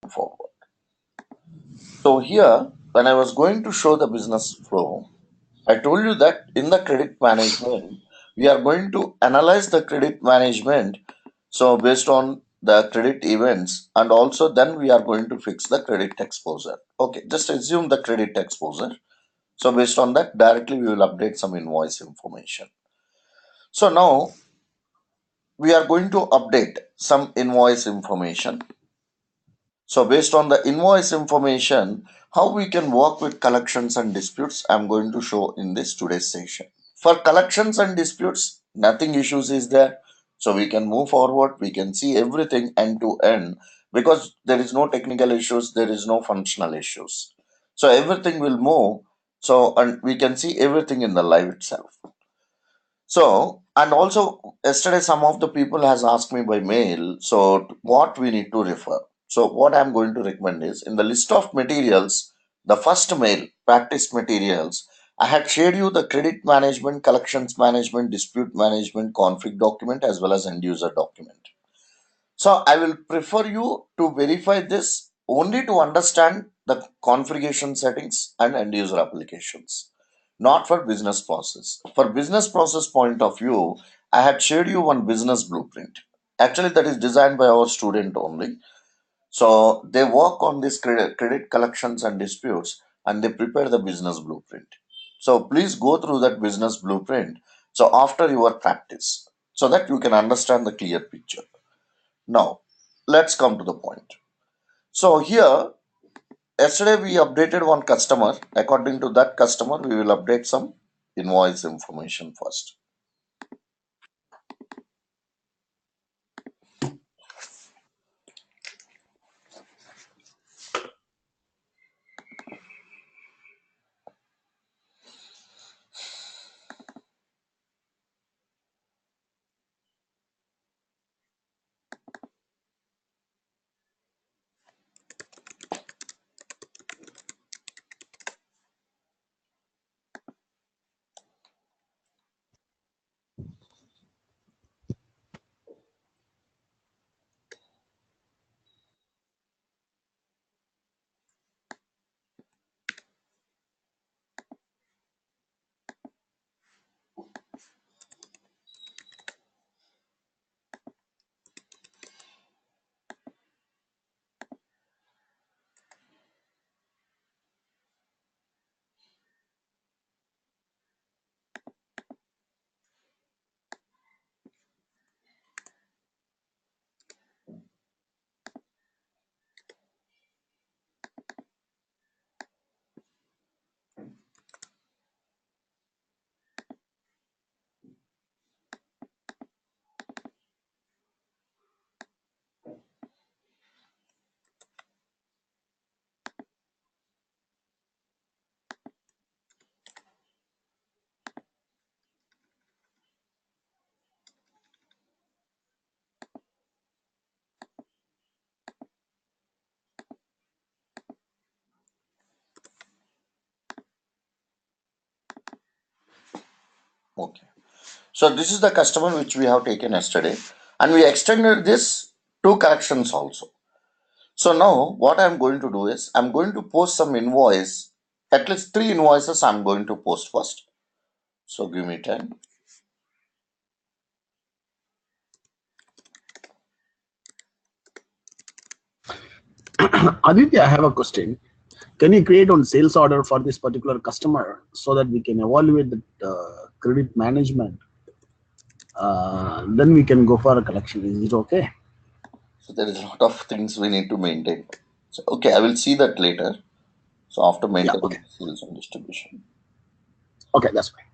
forward. So here, when I was going to show the business flow, I told you that in the credit management, we are going to analyze the credit management. So based on the credit events, and also then we are going to fix the credit exposure. Okay, just assume the credit exposure. So based on that, directly we will update some invoice information. So now we are going to update some invoice information. So based on the invoice information, how we can work with collections and disputes, I'm going to show in this today's session. For collections and disputes, nothing issues is there. So we can move forward, we can see everything end to end because there is no technical issues, there is no functional issues. So everything will move. So and we can see everything in the live itself. So, and also yesterday some of the people has asked me by mail, so what we need to refer. So what I'm going to recommend is in the list of materials, the first mail, practice materials, I had shared you the credit management, collections management, dispute management, config document as well as end user document. So I will prefer you to verify this only to understand the configuration settings and end user applications, not for business process. For business process point of view, I had shared you one business blueprint. Actually, that is designed by our student only. So they work on this credit collections and disputes and they prepare the business blueprint. So please go through that business blueprint. So after your practice, so that you can understand the clear picture. Now, let's come to the point. So here, yesterday we updated one customer. According to that customer, we will update some invoice information first. Okay. So this is the customer which we have taken yesterday, and we extended this to collections also. So now what I'm going to do is I'm going to post some invoice, at least three invoices I'm going to post first. So give me time. Aditya, I have a question. Can you create one sales order for this particular customer so that we can evaluate the credit management? Then we can go for a collection. Is it okay? So there is a lot of things we need to maintain. So okay, I will see that later. So after Yeah, maintaining okay. sales and distribution. Okay, that's fine.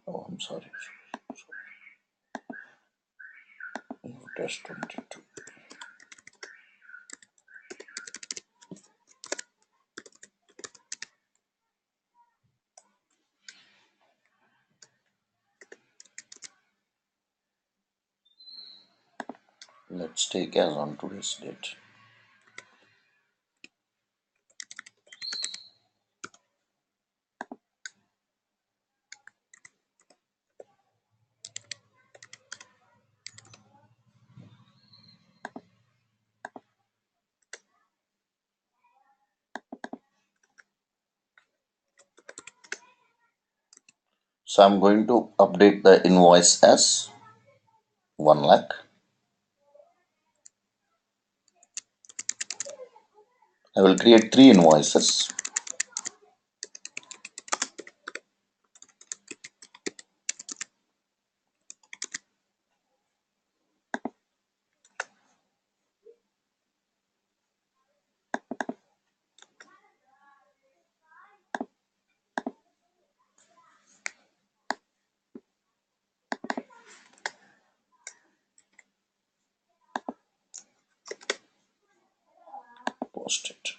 Oh, I'm sorry. Test 22. Let's take as on today's date. So I'm going to update the invoice as 1 lakh. I will create 3 invoices. Post it.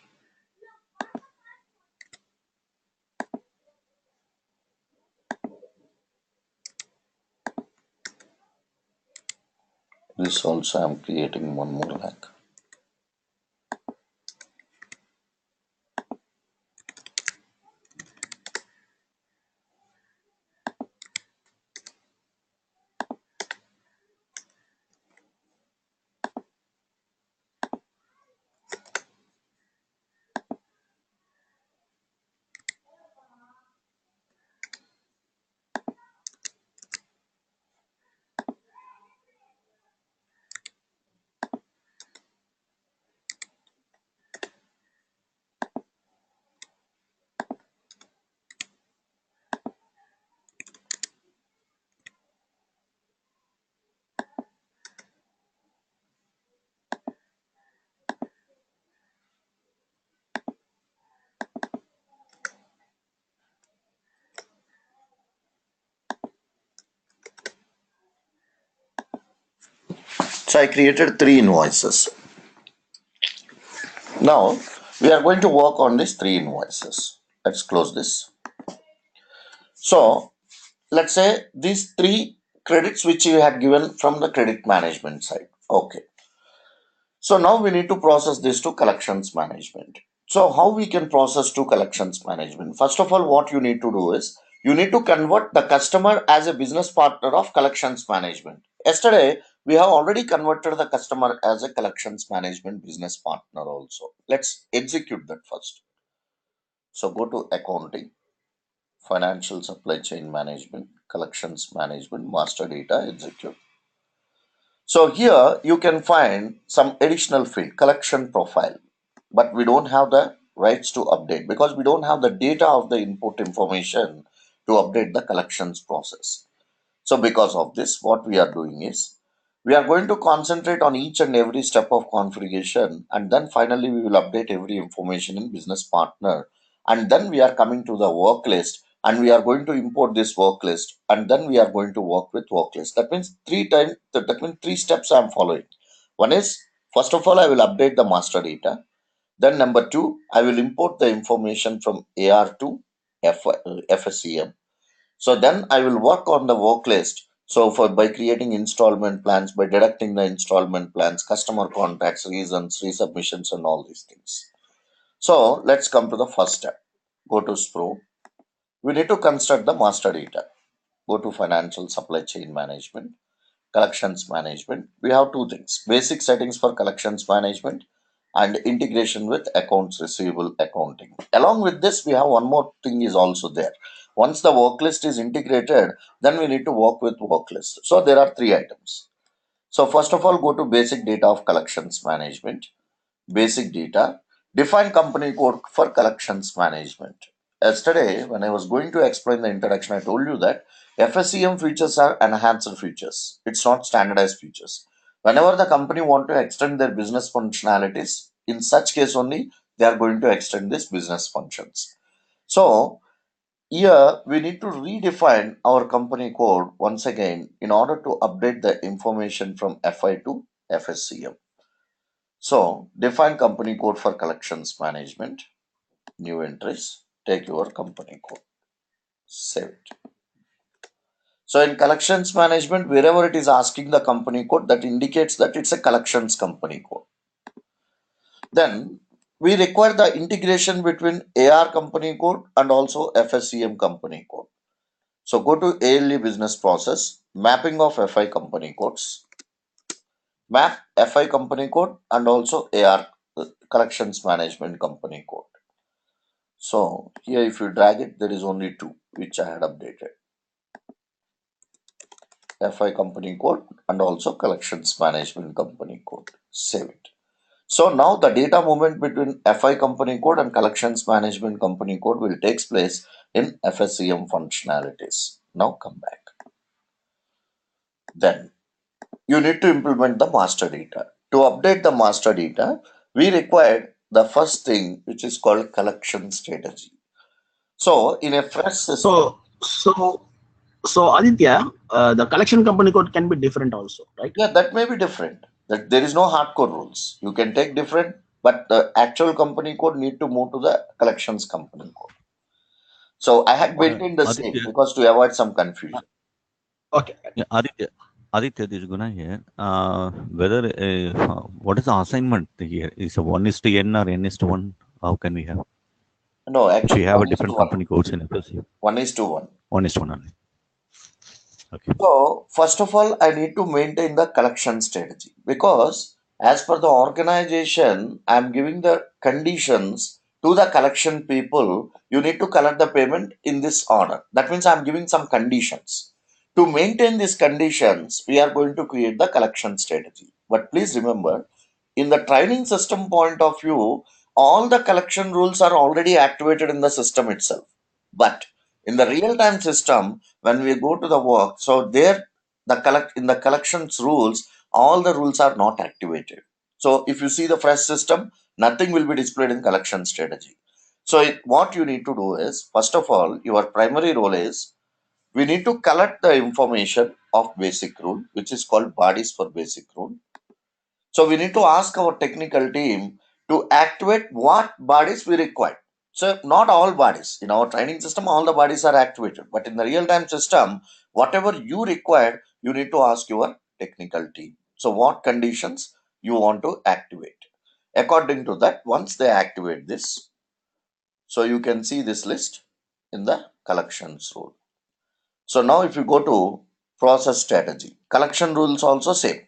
This also I'm creating 1 more lakh. So I created 3 invoices. Now we are going to work on these 3 invoices. Let's close this. So let's say these 3 credits which you had given from the credit management side. Okay. So now we need to process this to collections management. So how we can process to collections management? First of all, what you need to do is you need to convert the customer as a business partner of collections management. Yesterday, we have already converted the customer as a collections management business partner also. Let's execute that first. So go to accounting, financial supply chain management, collections management, master data, execute. So here you can find some additional field, collection profile, but we don't have the rights to update because we don't have the data of the input information to update the collections process. So because of this, what we are doing is we are going to concentrate on each and every step of configuration, and then finally we will update every information in business partner, and then we are coming to the work list and we are going to import this work list, and then we are going to work with work list. That means that means 3 steps I am following. One is, first of all, I will update the master data. Then number two, I will import the information from AR to FSCM. So then I will work on the work list. So for by creating installment plans, by deducting the installment plans, customer contacts, reasons, resubmissions, and all these things. So let's come to the first step. Go to SPRO. We need to construct the master data. Go to financial supply chain management, collections management. We have 2 things: basic settings for collections management and integration with accounts receivable accounting. Along with this, we have one more thing is also there. Once the work list is integrated, then we need to work with work list. So there are 3 items. So first of all, go to basic data of collections management. Basic data, define company code for collections management. Yesterday, when I was going to explain the introduction, I told you that FSCM features are enhanced features. It's not standardized features. Whenever the company want to extend their business functionalities, in such case only, they are going to extend these business functions. So here we need to redefine our company code once again in order to update the information from FI to FSCM. So define company code for collections management, new entries, take your company code, save it. So in collections management, wherever it is asking the company code, that indicates that it's a collections company code. Then we require the integration between AR company code and also FSCM company code. So go to ALE business process, mapping of FI company codes, map FI company code and also AR collections management company code. So here if you drag it, there is only 2 which I had updated. FI company code and also collections management company code. Save it. So now the data movement between FI company code and collections management company code will takes place in FSCM functionalities. Now come back. Then you need to implement the master data. To update the master data, we required the first thing which is called collection strategy. So in a fresh system, So Aditya, the collection company code can be different also, right? yeah, that may be different. That there is no hardcore rules. You can take different, but the actual company code need to move to the collections company code. So I had maintained the same Aditya, because to avoid some confusion. Okay. yeah, Aditya, this is Guna here. Whether what is the assignment here? Is a 1:n or n:1? How can we have No, if we actually have a one is to different one. company codes in FSC? 1:1. 1:1 only. Okay. So, first of all, I need to maintain the collection strategy because, as per the organization, I'm giving the conditions to the collection people. You need to collect the payment in this order. That means I'm giving some conditions. To maintain these conditions, we are going to create the collection strategy. But please remember, in the training system point of view, all the collection rules are already activated in the system itself. But in the real time system, when we go to the work, so there the collect in the collections rules, all the rules are not activated. So if you see the fresh system, nothing will be displayed in collection strategy. So what you need to do is, first of all, your primary role is we need to collect the information of basic rule, which is called bodies for basic rule. So we need to ask our technical team to activate what bodies we require. So not all bodies in our training system, all the bodies are activated, but in the real-time system, whatever you require, you need to ask your technical team. So what conditions you want to activate? According to that, once they activate this, so you can see this list in the collections rule. So now if you go to process strategy, collection rules also same.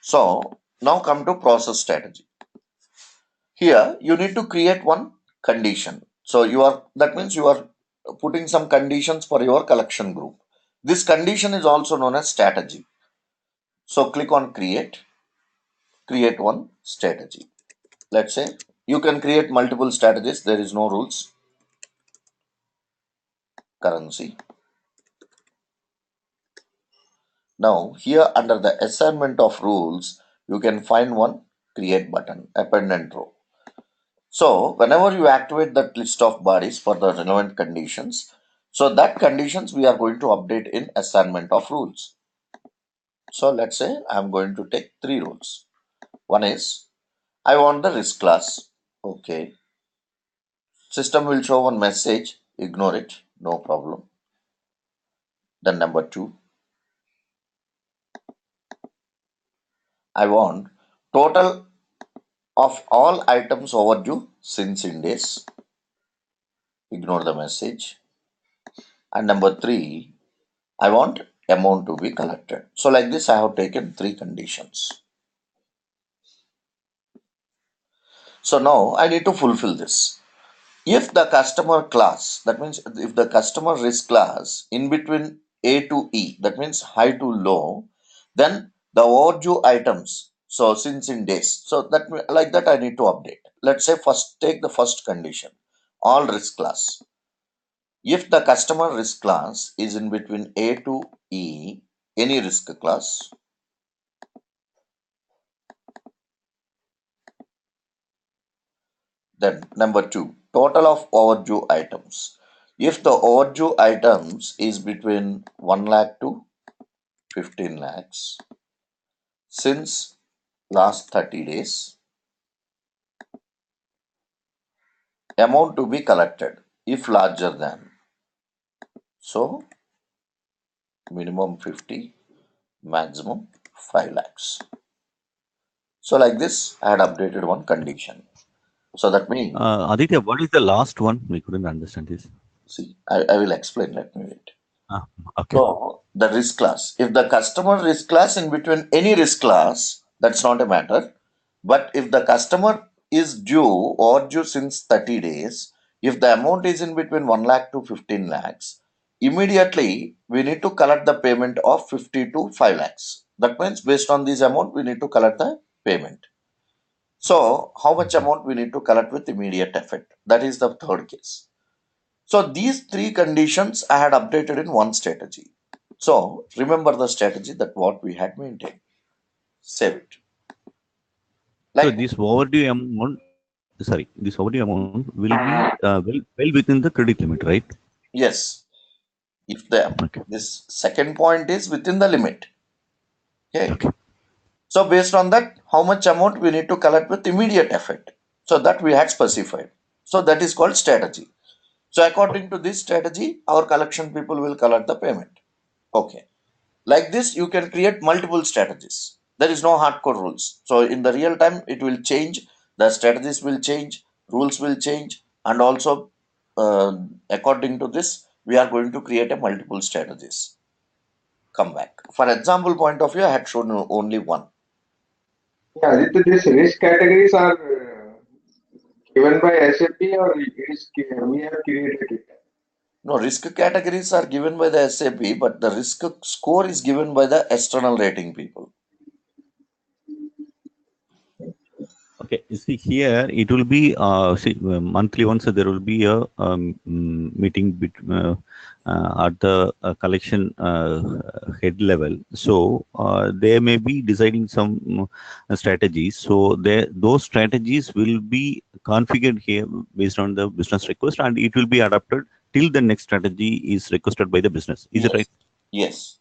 So now come to process strategy. Here you need to create one condition. So that means you are putting some conditions for your collection group. This condition is also known as strategy. So click on create one strategy. Let's say you can create multiple strategies. There is no rules. Currency. Now here under the assignment of rules, you can find one create button, appendant row. So whenever you activate that list of bodies for the relevant conditions, so that conditions we are going to update in assignment of rules. So let's say I'm going to take three rules. One is I want the risk class. Okay. System will show one message. Ignore it. No problem. Then number two, I want total of all items overdue since in days. Ignore the message. And number three, I want amount to be collected. So like this, I have taken three conditions. So now I need to fulfill this. If the customer class, that means if the customer risk class in between A to E, that means high to low, then the overdue items. So since in days, so that like that I need to update. Let's say first take the first condition, all risk class. If the customer risk class is in between A to E, any risk class, then number two, total of overdue items. If the overdue items is between 1 lakh to 15 lakhs since last 30 days, amount to be collected if larger than. So minimum 50, maximum 5 lakhs. So like this, I had updated one condition. So that means, Aditya, what is the last one? We couldn't understand this. see, I will explain. Let me wait. Ah, okay. So the risk class, if the customer risk class in between any risk class, that's not a matter. But if the customer is due or due since 30 days, if the amount is in between 1 lakh to 15 lakhs, immediately we need to collect the payment of 50 to 5 lakhs. That means based on this amount, we need to collect the payment. So how much amount we need to collect with immediate effect? That is the third case. So these three conditions I had updated in one strategy. So remember the strategy that what we had maintained. Save it. So Like, this overdue amount, sorry, this overdue amount will be well within the credit limit, right? yes, if the Okay. this second point is within the limit. Okay. Okay. So based on that, how much amount we need to collect with immediate effect. So that we had specified. So that is called strategy. So according to this strategy, our collection people will collect the payment. Okay. Like this, you can create multiple strategies. There is no hardcore rules. So in the real time, it will change. The strategies will change, rules will change, and also according to this, we are going to create a multiple strategies. Come back. For example point of view, I had shown you only one. Yeah, these risk categories are given by SAP or we have created it. No, risk categories are given by the SAP, but the risk score is given by the external rating people. Okay. You see here, it will be monthly once there will be a meeting at the collection head level. So they may be deciding some strategies. So those strategies will be configured here based on the business request, and it will be adapted till the next strategy is requested by the business. Is it Yes. right? Yes.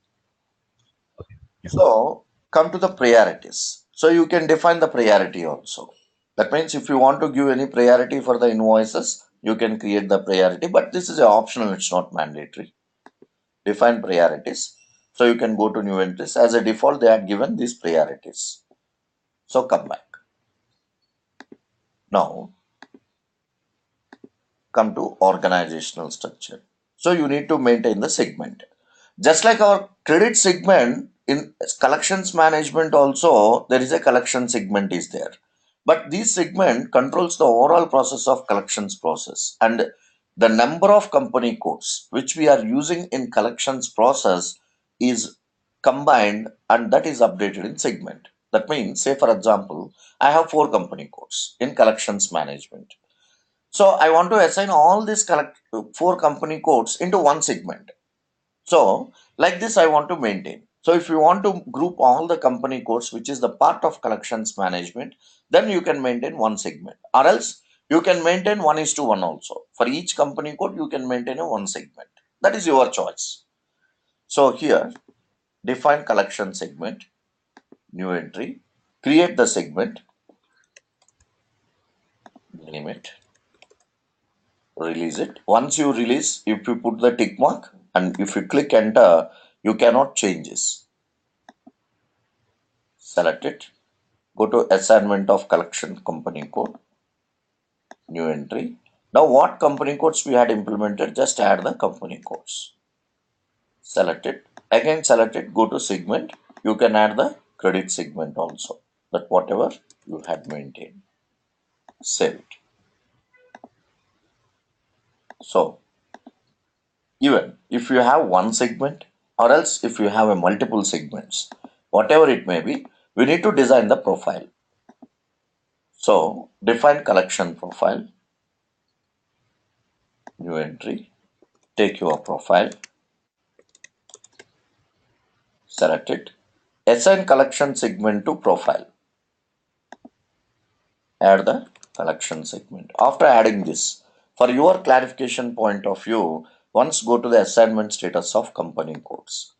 Okay. Yeah. So come to the priorities. So you can define the priority also. That means if you want to give any priority for the invoices, you can create the priority, but this is a optional, it's not mandatory. Define priorities. So you can go to new entries. As a default, they are given these priorities. So come back. Now come to organizational structure. So you need to maintain the segment. Just like our credit segment in collections management also, there is a collection segment is there. But this segment controls the overall process of collections process, and the number of company codes which we are using in collections process is combined and that is updated in segment. That means, say for example, I have 4 company codes in collections management. So I want to assign all these 4 company codes into one segment. So like this, I want to maintain. So if you want to group all the company codes, which is the part of collections management, then you can maintain one segment, or else you can maintain 1:1 also. For each company code, you can maintain a one segment. That is your choice. So here, define collection segment, new entry, create the segment, name it, release it. Once you release, if you put the tick mark and if you click enter, you cannot change this. Select it. Go to assignment of collection company code, new entry. Now what company codes we had implemented, just add the company codes. Select it. Again select it, go to segment. You can add the credit segment also. That whatever you had maintained. Save it. So even if you have one segment or else if you have a multiple segments, whatever it may be, we need to design the profile. So define collection profile, new entry, take your profile, select it, assign collection segment to profile, add the collection segment. After adding this, for your clarification point of view, once go to the assignment status of company codes.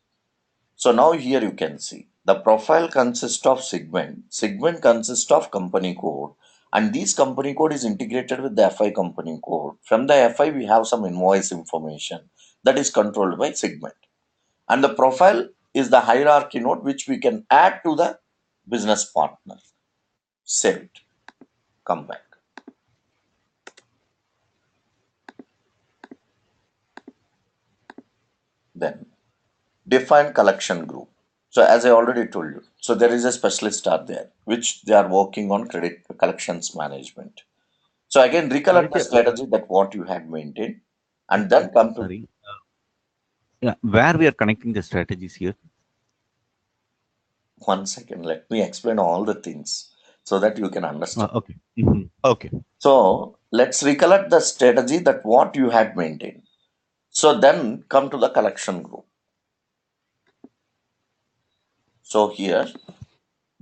So now here you can see the profile consists of segment consists of company code, and this company code is integrated with the FI company code. From the FI, we have some invoice information that is controlled by segment. And the profile is the hierarchy node which we can add to the business partner. Save it. Come back. Then define collection group. So as I already told you, so there is a specialist are there which they are working on credit collections management. So again recollect the Aditya, strategy that what you had maintained and then come to sorry. Yeah, where we are connecting the strategies here. 1 second, let me explain all the things so that you can understand. Okay. Okay. So let's recollect the strategy that what you had maintained. So then come to the collection group. So here,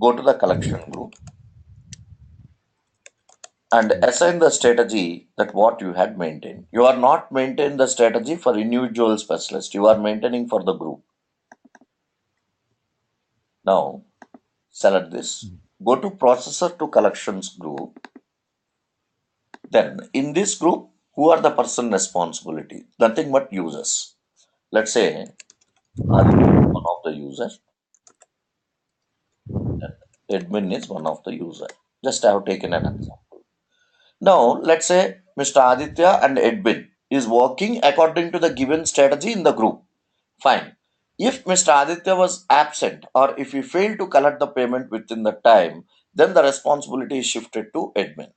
go to the collection group and assign the strategy that what you had maintained. You are not maintaining the strategy for individual specialist. You are maintaining for the group. Now select this. Go to processor to collections group. Then in this group, who are the person responsibility? Nothing but users. Let's say Aditya is one of the user. Admin is one of the user. Just I have taken an example. Now let's say Mr. Aditya and admin is working according to the given strategy in the group. Fine. If Mr. Aditya was absent or if he failed to collect the payment within the time, then the responsibility is shifted to admin.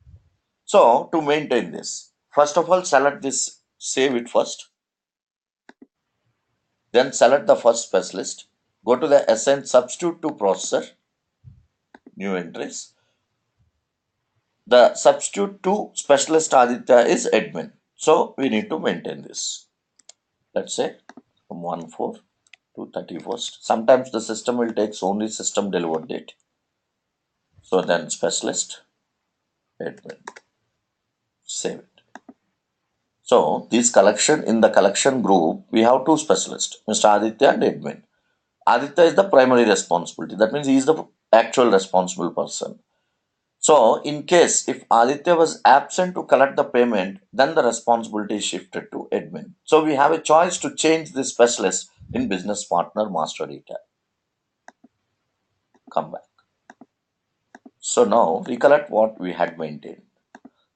So to maintain this, first of all, select this, save it first. Then select the first specialist. Go to the assign substitute to processor, new entries. The substitute to specialist Aditya is admin. So we need to maintain this. Let's say from 1/4 to 31st. Sometimes the system will take only system delivered date. So then specialist, admin, save it. So this collection, in the collection group, we have two specialists, Mr. Aditya and admin. Aditya is the primary responsibility. That means he is the actual responsible person. So in case if Aditya was absent to collect the payment, then the responsibility is shifted to admin. So we have a choice to change this specialist in business partner master data. Come back. So now recollect what we had maintained.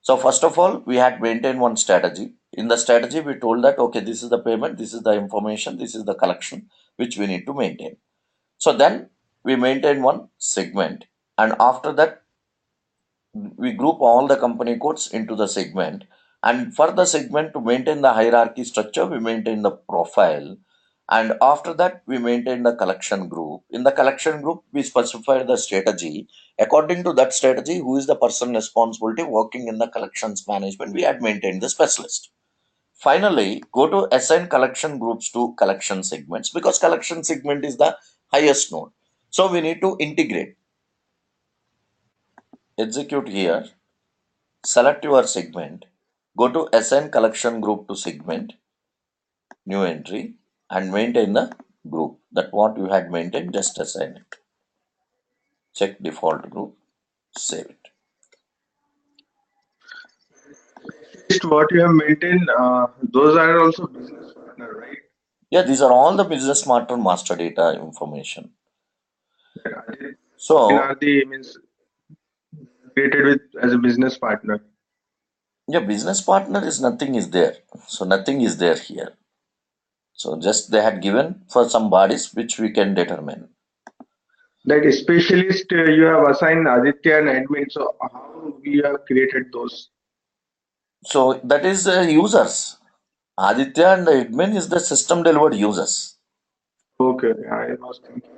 So first of all, we had maintained one strategy. In the strategy, we told that, okay, this is the payment, this is the information, this is the collection, which we need to maintain. So then we maintain one segment. And after that, we group all the company codes into the segment. And for the segment, to maintain the hierarchy structure, we maintain the profile. And after that, we maintain the collection group. In the collection group, we specify the strategy. According to that strategy, who is the person responsibility working in the collections management, we had maintained the specialist. Finally, go to assign collection groups to collection segments because collection segment is the highest node. So we need to integrate. Execute here. Select your segment. Go to assign collection group to segment. New entry and maintain the group. That what you had maintained, just assign it. Check default group. Save it. Just what you have maintained, those are also business partner, right? Yeah, these are all the business smarter master data information. In So are the means created with as a business partner. yeah, business partner is nothing is there. So nothing is there here. So just they had given for some bodies which we can determine. That specialist you have assigned Aditya and admin. So how we have created those? So that is users. Aditya and the admin is the system delivered users. Okay, I was thinking.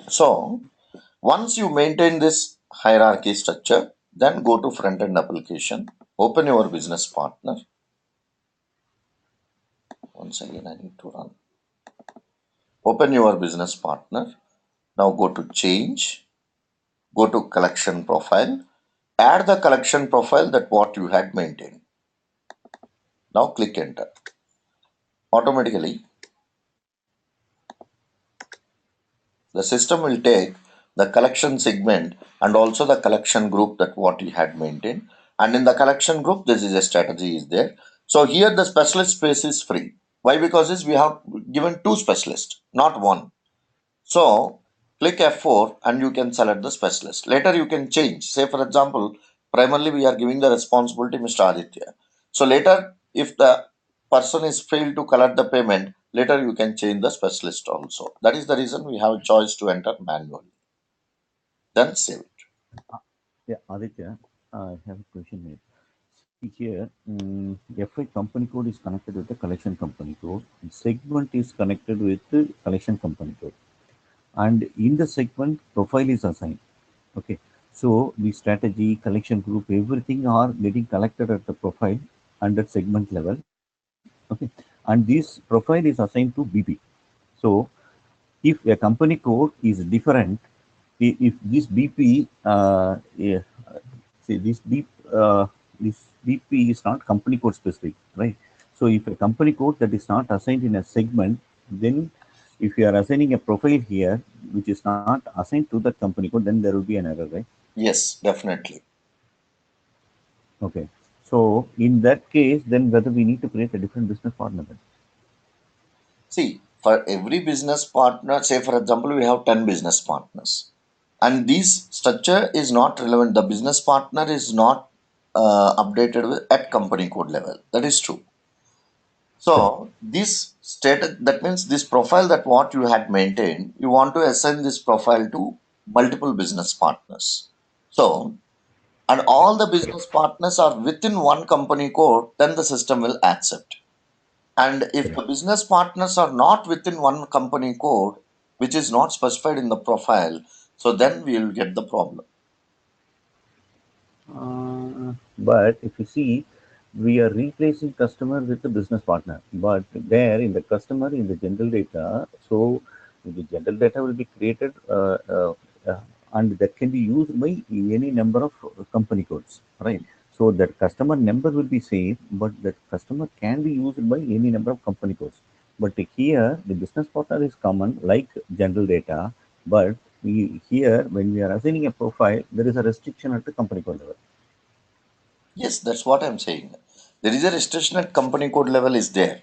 So once you maintain this hierarchy structure, then go to front end application, open your business partner. Once again, I need to run. Open your business partner. Now go to change, go to collection profile, add the collection profile that what you had maintained. Now click enter. Automatically, the system will take the collection segment and also the collection group that what you had maintained. And in the collection group, this is a strategy is there. So here the specialist space is free. Why? Because is we have given two specialists, not one. So click F4 and you can select the specialist. Later you can change. Say for example, primarily we are giving the responsibility Mr. Aditya. So later if the person is failed to collect the payment, later you can change the specialist also. That is the reason we have a choice to enter manually. Then save it. Yeah, Aditya, I have a question here. here, FI company code is connected with the collection company code. Segment is connected with the collection company code. And in the segment, profile is assigned. Okay. So the strategy, collection group, everything are getting collected at the profile under segment level. Okay. And this profile is assigned to BP. So if a company code is different, if this BP, yeah, see this BP is not company code specific, right? So if a company code that is not assigned in a segment, then if you are assigning a profile here, which is not assigned to that company code, then there will be an error, right? Yes, definitely. Okay. So in that case, then whether we need to create a different business partner then? See, for every business partner, say for example, we have 10 business partners, and this structure is not relevant. The business partner is not updated at company code level. That is true. Correct. So this status, that means this profile that what you had maintained, you want to assign this profile to multiple business partners. So, and all the business partners are within one company code, then the system will accept. And if the Correct. business partners are not within one company code, which is not specified in the profile, so then we will get the problem. But if you see, we are replacing customer with the business partner. But there in the customer in the general data, so the general data will be created and that can be used by any number of company codes, right? So that customer number will be same, but that customer can be used by any number of company codes. But here the business partner is common like general data, but here when we are assigning a profile, there is a restriction at the company code level. Yes, that's what I'm saying. There is a restriction at company code level is there.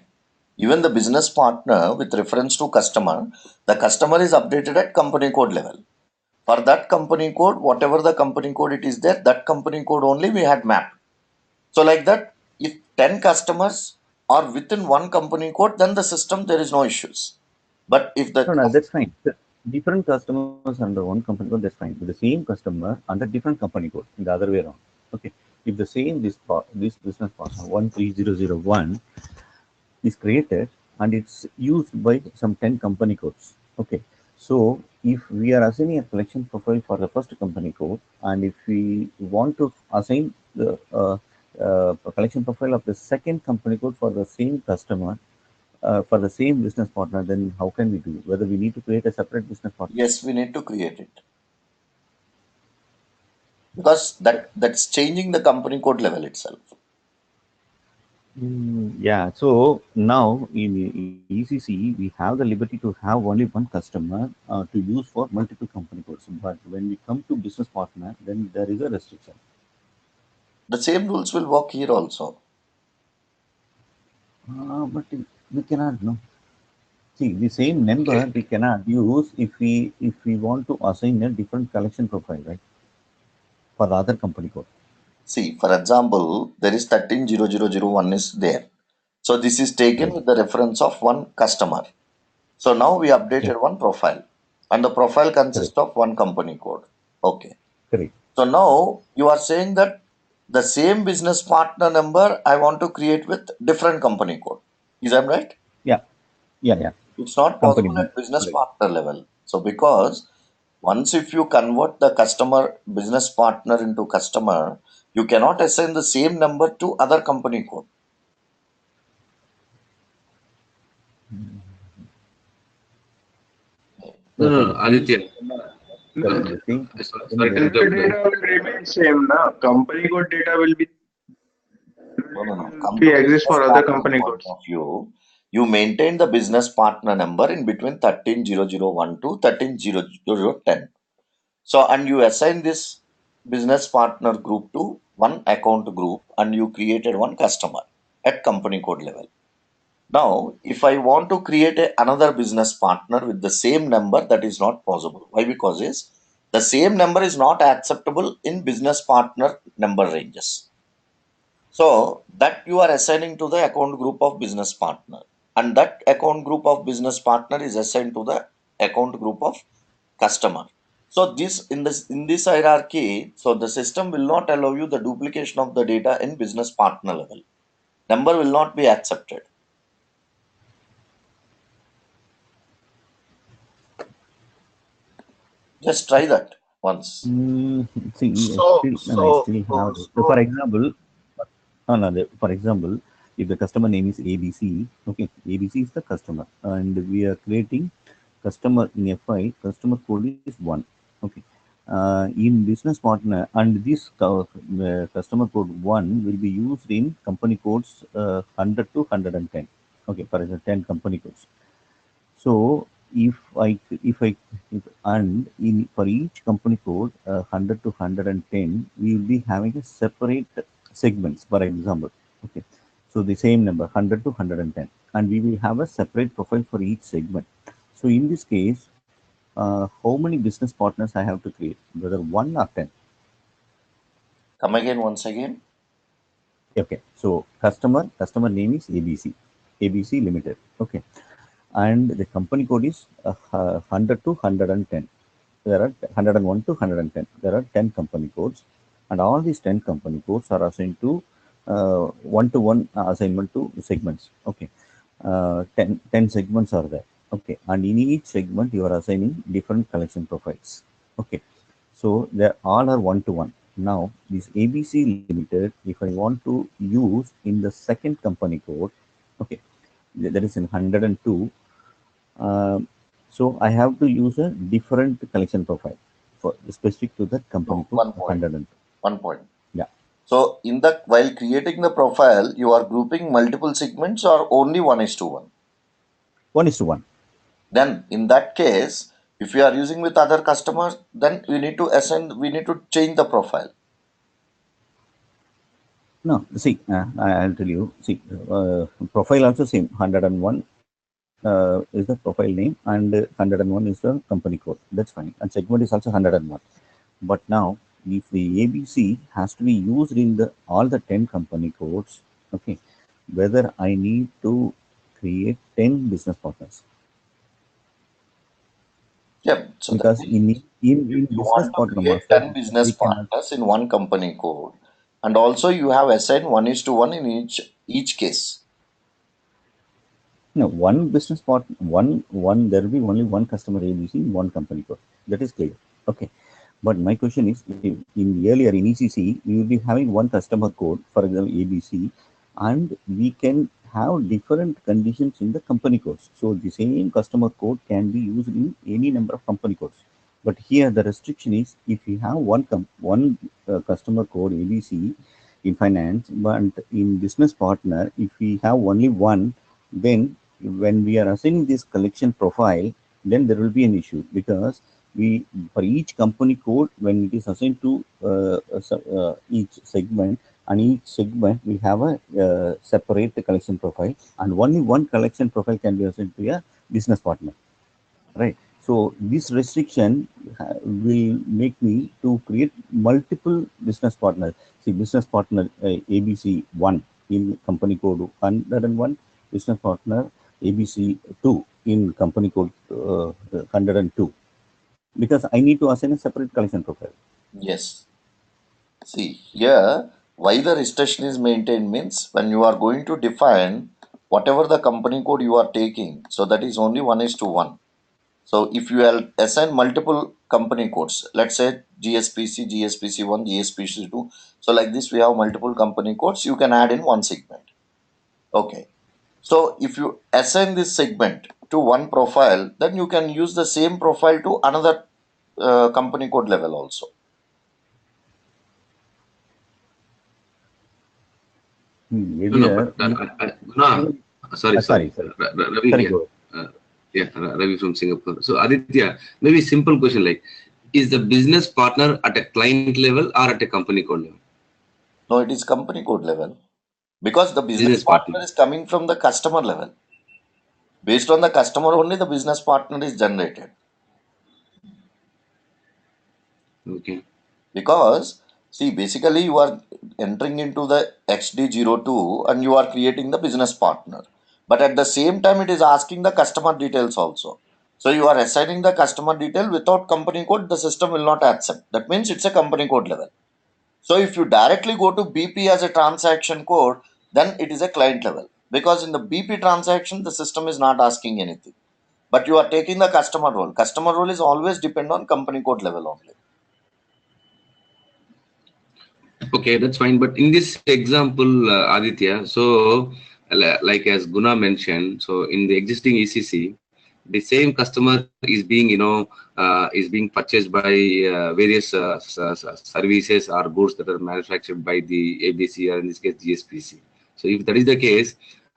Even the business partner with reference to customer, the customer is updated at company code level. For that company code, whatever the company code it is there, that company code only we had mapped. So like that, if 10 customers are within one company code, then the system there is no issues. But if the No, no, that's fine. The different customers under one company code, that's fine. With the same customer under different company code, in the other way around. Okay. If the same this business partner 13001 is created and it's used by some 10 company codes. Okay. So if we are assigning a collection profile for the first company code, and if we want to assign the collection profile of the second company code for the same customer, for the same business partner, then how can we do? Whether we need to create a separate business partner? yes, we need to create it because that's changing the company code level itself. Yeah. So now in ECC, we have the liberty to have only one customer to use for multiple company codes. But when we come to business partner, then there is a restriction. The same rules will work here also. But we cannot know. See, the same number Okay. we cannot use if we want to assign a different collection profile, right? For the other company code. See, for example, there is 130001 is there. So this is taken Correct. with the reference of one customer. So now we Correct. updated one profile and the profile Correct. consists of one company code. Okay. Correct. So now you are saying that the same business partner number I want to create with different company code. Is that right? Yeah. Yeah. Yeah. It's not Company possible B. at business Correct. partner level. So because once if you convert the customer business partner into customer, you cannot assign the same number to other company code. No, for the same Aditya. customer. No, Correct. The same customer, sorry there to is a interrupt. Data will remain same, na? Company code data No, no, no. will Come be to exist business for other partner company point codes. of view. You maintain the business partner number in between 130001 to 130010. So, and you assign this business partner group to one account group and you created one customer at company code level. Now, if I want to create another business partner with the same number, that is not possible. Why? Because is the same number is not acceptable in business partner number ranges. So that you are assigning to the account group of business partner, and that account group of business partner is assigned to the account group of customer. So in this hierarchy, so the system will not allow you the duplication of the data in business partner level. Number will not be accepted. Just try that once. See, So, I so, still so, have. so For example, no, for example, if the customer name is ABC, okay, ABC is the customer, and we are creating customer in FI. Customer code is one. Okay, in business partner, and this customer code one will be used in company codes 100 to 110. Okay, for example, 10 company codes. So if and in for each company code 100 to 110, we will be having a separate segments. For example, okay. So the same number 100 to 110, and we will have a separate profile for each segment. So in this case, how many business partners I have to create, whether one or 10? Come again once again. Okay. So customer name is ABC, ABC Limited. Okay, and the company code is 100 to 110. There are 101 to 110. There are 10 company codes, and all these 10 company codes are assigned to one assignment to segments. Okay, 10 segments are there. Okay, and in each segment you are assigning different collection profiles. Okay, so they all are one to one. Now this ABC Limited, if I want to use in the second company code, okay, that is in 102. um, so I have to use a different collection profile for specific to that company No, code 102. One point. Yeah, So in the while creating the profile, you are grouping multiple segments or only 1:1. 1:1. Then in that case, if you are using with other customers, then we need to change the profile. No, see, I'll tell you. See, profile also same. 101 is the profile name, and 101 is the company code. That's fine. And segment is also 101. But now, if the ABC has to be used in the all the 10 company codes, okay, whether I need to create 10 business partners, Yeah. So that because means if in you business want to partner create master 10 business we cannot. partners in one company code, and also you have assigned 1:1 in each case. No, one business part, one, there will be only one customer ABC, one company code. That is clear. Okay. But my question is, in earlier in ECC, we will be having one customer code, for example, ABC, and we can have different conditions in the company codes. So the same customer code can be used in any number of company codes. But here the restriction is if you have one customer code ABC in finance, but in business partner, if we have only one, then when we are assigning this collection profile, then there will be an issue, because we for each company code, when it is assigned to each segment, and each segment we have a separate collection profile, and only one collection profile can be assigned to a business partner, right? So this restriction will make me to create multiple business partners. See, business partner ABC 1 in company code 101, business partner ABC 2 in company code 102, because I need to assign a separate collection profile. Yes. See, here, why the restriction is maintained means when you are going to define whatever the company code you are taking, so that is only 1:1. So if you assign multiple company codes, let's say GSPC, GSPC1, GSPC2, so like this we have multiple company codes, you can add in one segment. Okay. So if you assign this segment to one profile, then you can use the same profile to another company code level also. No, no, Earlier but Guna, sorry, sorry, Ravi sorry, here. go ahead. Yeah, Ravi from Singapore. So Aditya, maybe simple question like, is the business partner at a client level or at a company code level? No, it is company code level because the business Business partner. partner is coming from the customer level. Based on the customer only, the business partner is generated. Okay. Because see, basically you are entering into the XD02 and you are creating the business partner. But at the same time, it is asking the customer details also. So you are assigning the customer detail without company code, the system will not accept. That means it's a company code level. So if you directly go to BP as a transaction code, then it is a client level. Because in the BP transaction, the system is not asking anything. But you are taking the customer role. Customer role is always depend on company code level only. Okay, that's fine. But in this example, Aditya, so like as Guna mentioned, so in the existing ECC, the same customer is being, is being purchased by various services or goods that are manufactured by the ABC or in this case GSPC. So if that is the case,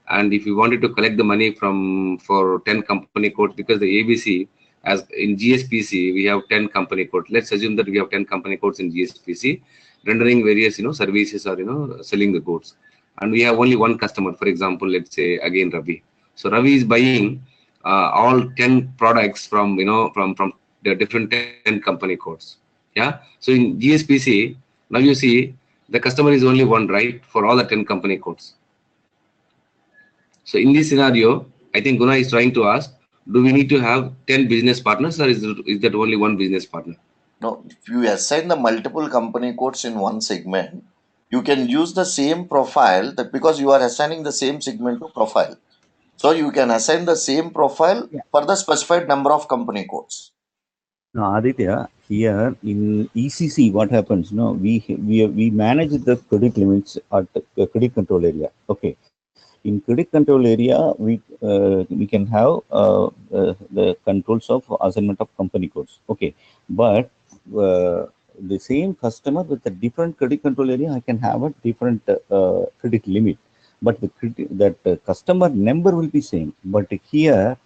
and if you wanted to collect the money from for 10 company codes, because the ABC as in GSPC we have 10 company codes. Let's assume that we have 10 company codes in GSPC rendering various services or selling the goods, and we have only one customer, for example, let's say again Ravi. So Ravi is buying all 10 products from from the different 10 company codes. Yeah, so in GSPC now you see the customer is only one, right, for all the 10 company codes. So in this scenario, I think Guna is trying to ask, do we need to have 10 business partners, or is that only one business partner? No, if you assign the multiple company codes in one segment, you can use the same profile that because you are assigning the same segment to profile. So you can assign the same profile Yeah. for the specified number of company codes. Now, Aditya, here in ECC, what happens? No, we manage the credit limits at the credit control area. Okay, in credit control area, we can have the controls of assignment of company codes. Okay, but the same customer with a different credit control area, I can have a different credit limit, but that customer number will be same. But here,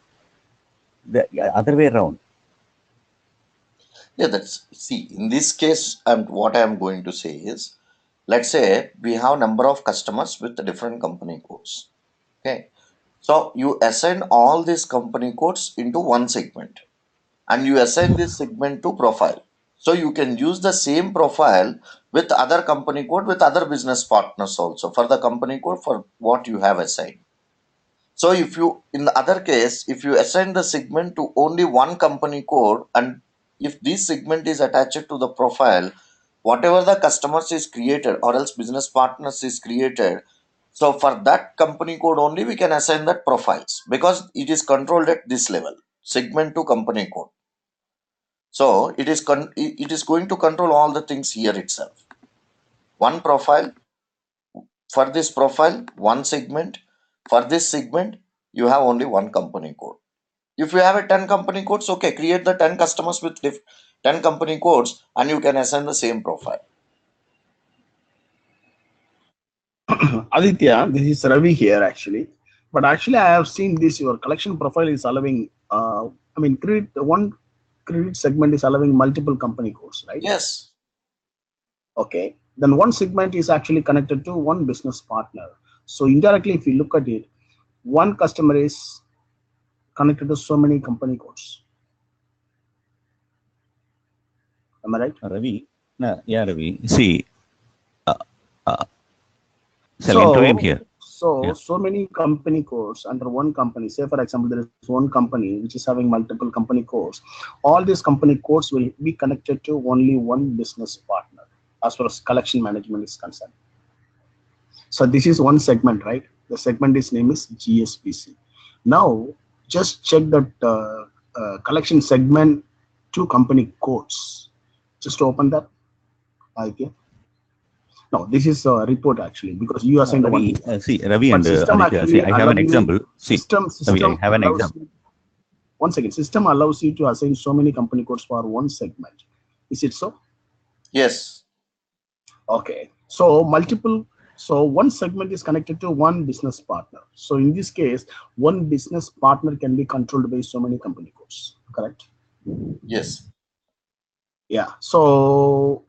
the other way around. Yeah, that's see in this case, what I am going to say is, let's say we have number of customers with different company codes. Okay, so you assign all these company codes into one segment, and you assign this segment to profile. So you can use the same profile with other company code with other business partners also for the company code for what you have assigned. So if you, in the other case, if you assign the segment to only one company code, and if this segment is attached to the profile, whatever the customers is created or else business partners is created, so for that company code only we can assign that profiles because it is controlled at this level, segment to company code. So it is going to control all the things here itself. One profile, for this profile, one segment. For this segment, you have only one company code. If you have a 10 company codes, okay, create the 10 customers with 10 company codes and you can assign the same profile. Aditya, this is Ravi here actually. But actually, I have seen this. Your collection profile is allowing. One credit segment is allowing multiple company codes, right? Yes. Okay. Then one segment is actually connected to one business partner. So indirectly, if you look at it, one customer is connected to so many company codes. Am I right? Ravi, no, yeah, Ravi. See, uh, uh, shall I intro him So, here? Yeah. so many company codes under one company. Say, for example, there is one company which is having multiple company codes. All these company codes will be connected to only one business partner, as far as collection management is concerned. So this is one segment, right? The segment is name is GSPC. Now, just check that collection segment to company codes. Just open that. Okay. No, this is a report actually because you assigned one. Ravi, see, Ravi But and system Aditya, see, actually I have an allowing you example. See, Ravi, I system have an allows example. you, one second, system allows you to assign so many company codes for one segment. Is it so? Yes. Okay. So one segment is connected to one business partner. So in this case, one business partner can be controlled by so many company codes. Correct? Yes. Yeah. So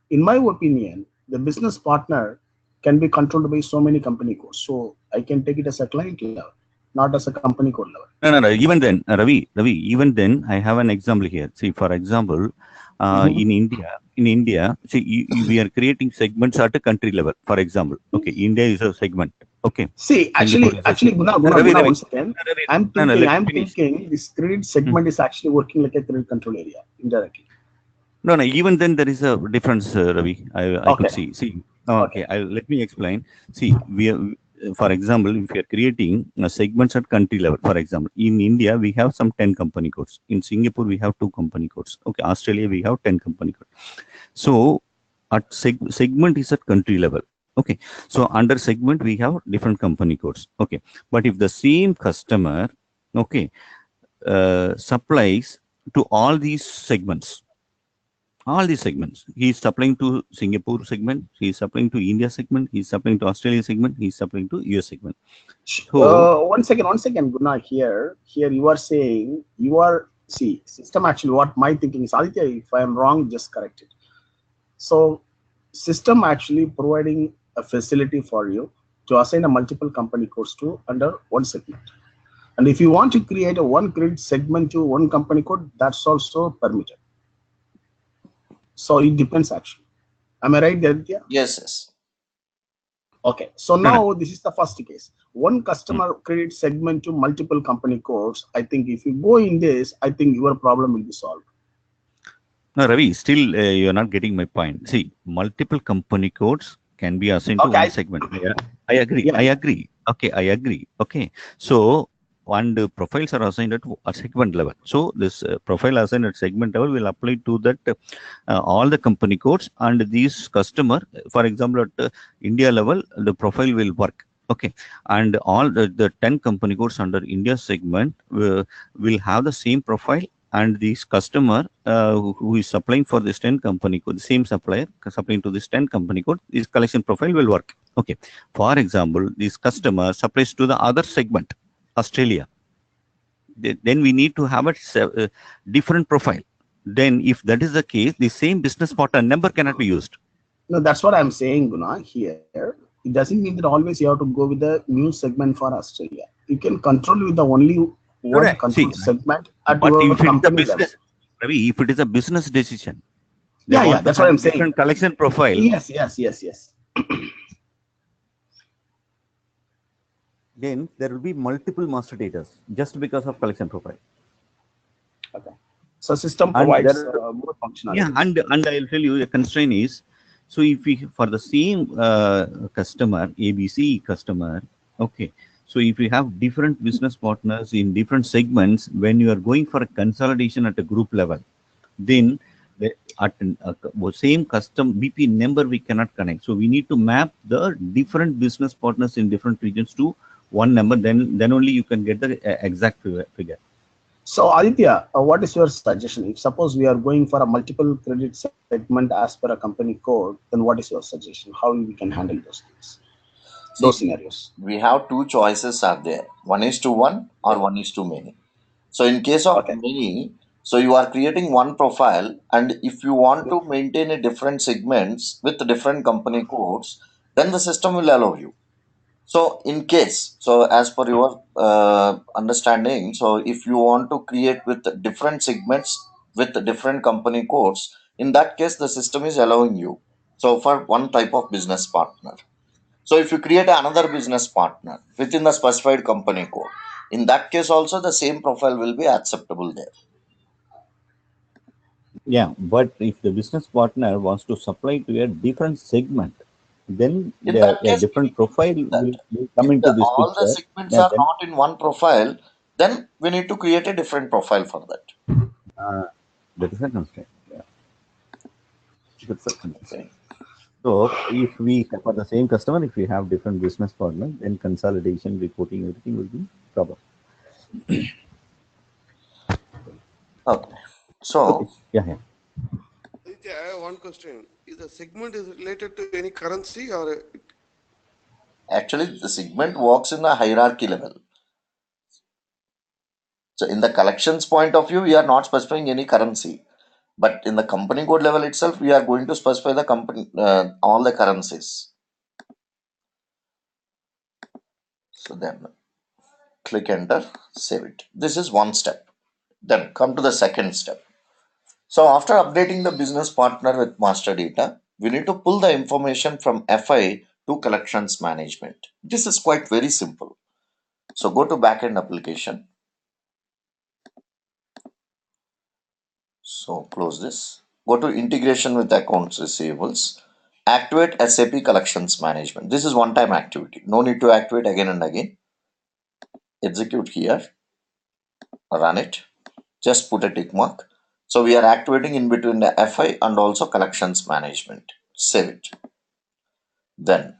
in my opinion, the business partner can be controlled by so many company codes. So I can take it as a client level, not as a company code level. No. Even then, Ravi, even then, I have an example here. See, for example, in India, in India, see, we are creating segments at a country level. For example, okay, India is a segment. Okay, See, Singapore is a actually, segment. Guna, Ravi, once again, Ravi, I'm no, no, thinking, let me finish. this credit Hmm. segment is actually working like a credit control area indirectly. No, no, even then there is a difference, Ravi. I could Okay, see. See, okay. okay, let me explain. See, for example, if you are creating segments at country level, for example, in India, we have some 10 company codes. In Singapore, we have 2 company codes. Okay, Australia, we have 10 company codes. So, at segment is at country level. Okay, so under segment, we have different company codes. Okay, but if the same customer, okay, supplies to all these segments. He is supplying to Singapore segment, he is supplying to India segment, he is supplying to Australia segment, he is supplying to US segment. So, One second, Guna. Here you are saying you are see system. Actually, what my thinking is, Aditya, if I am wrong, just correct it. So, system actually providing a facility for you to assign a multiple company codes to under one segment. And if you want to create a one grid segment to one company code, that's also permitted. So it depends actually. Am I right, Aditya? Yes, yes. Okay. So no, no. now this is the first case. One Hmm. customer creates segment to multiple company codes. I think if you go in this, I think your problem will be solved. No, Ravi, still you are not getting my point. See, multiple company codes can be assigned to one Okay. segment. Yeah, I agree. Yeah, I yeah. agree. Okay, I agree. Okay, so and profiles are assigned at a segment level. So this profile assigned at segment level will apply to that all the company codes and these customer. For example, at India level, the profile will work. Okay, and all the 10 company codes under India segment will have the same profile, and this customer who is supplying for this 10 company code, the same supplier supplying to this 10 company code, this collection profile will work. Okay, for example, this customer supplies to the other segment, Australia. Then we need to have a different profile. Then if that is the case, the same business partner number cannot be used. No, that's what I'm saying, Guna. Here, it doesn't mean that always you have to go with the new segment for Australia. You can control with the only one Correct. control See, segment at but your if it is a company level. business, Ravi, if it is a business decision, they Yeah, yeah, want to that's what have I'm a saying. different collection profile, Yes. then there will be multiple master data just because of collection profile. Okay. So system And provides there, both yeah, functionalities. and I'll tell you a constraint is, so if we for the same customer, ABC customer, okay. So if you have different business partners in different segments, when you are going for a consolidation at a group level, then the, at same custom BP number we cannot connect. So we need to map the different business partners in different regions to one number. Then only you can get the exact figure. So Aditya, what is your suggestion? If suppose we are going for a multiple credit segment as per a company code, then what is your suggestion? How we can handle those things, those See, scenarios? we have two choices are there. One is to one or one is to many. So in case of Okay. many, so you are creating one profile, and if you want to maintain a different segments with different company codes, then the system will allow you. So in case, so as per your understanding, so if you want to create with different segments with different company codes, in that case the system is allowing you. So for one type of business partner. So if you create another business partner within the specified company code, in that case also the same profile will be acceptable there. Yeah, but if the business partner wants to supply to a different segment, then In that a case, we different need to profile create that. will come If into this all the picture. segments Yeah, are then not in one profile, then we need to create a different profile for that. uh, that is a constraint. Yeah, that's a constraint. Okay. So if we for the same customer, if we have different business partner, then consolidation, reporting, everything will be problem. Okay. Okay. So Yeah. Aditya, I have one question. Is the segment is related to any currency or actually the segment works in a hierarchy level. So in the collections point of view, we are not specifying any currency. But in the company code level itself, we are going to specify the company all the currencies. So then click enter, save it. This is one step. Then come to the second step. So after updating the business partner with master data, we need to pull the information from FI to collections management. This is quite very simple. So go to backend application. So close this. Go to integration with accounts receivables. Activate SAP collections management. This is one time activity. No need to activate again and again. Execute here. Run it. Just put a tick mark. So we are activating in between the FI and also collections management. Save it. Then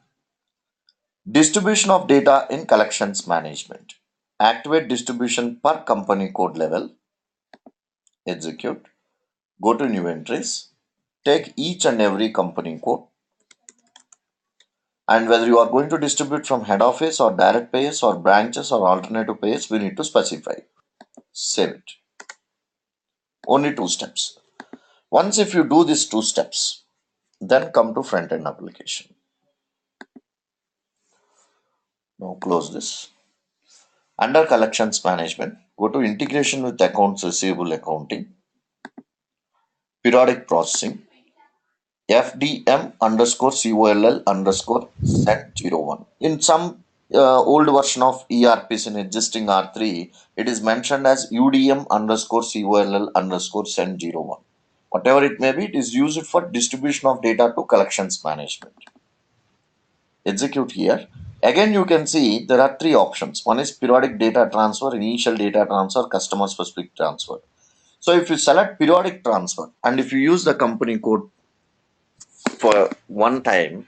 distribution of data in collections management. Activate distribution per company code level. Execute. Go to new entries. Take each and every company code. And whether you are going to distribute from head office or direct payers or branches or alternative payers, we need to specify. Save it. Only 2 steps. Once if you do these 2 steps, then come to front end application. Now close this. Under collections management, go to integration with accounts receivable accounting, periodic processing, FDM underscore COLL underscore send 01. In some old version of ERPs in existing R3, it is mentioned as UDM underscore COLL underscore send 01. Whatever it may be, it is used for distribution of data to collections management. Execute here. Again, you can see there are 3 options. One is periodic data transfer, initial data transfer, customer specific transfer. So if you select periodic transfer and if you use the company code for one time,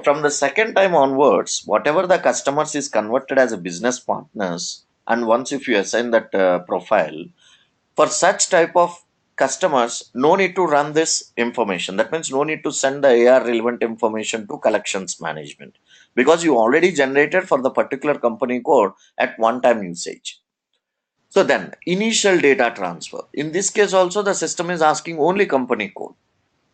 from the second time onwards, whatever the customers is converted as a business partners, and once if you assign that profile, for such type of customers, no need to run this information. That means no need to send the AR relevant information to collections management because you already generated for the particular company code at one time usage. So then initial data transfer. In this case also the system is asking only company code,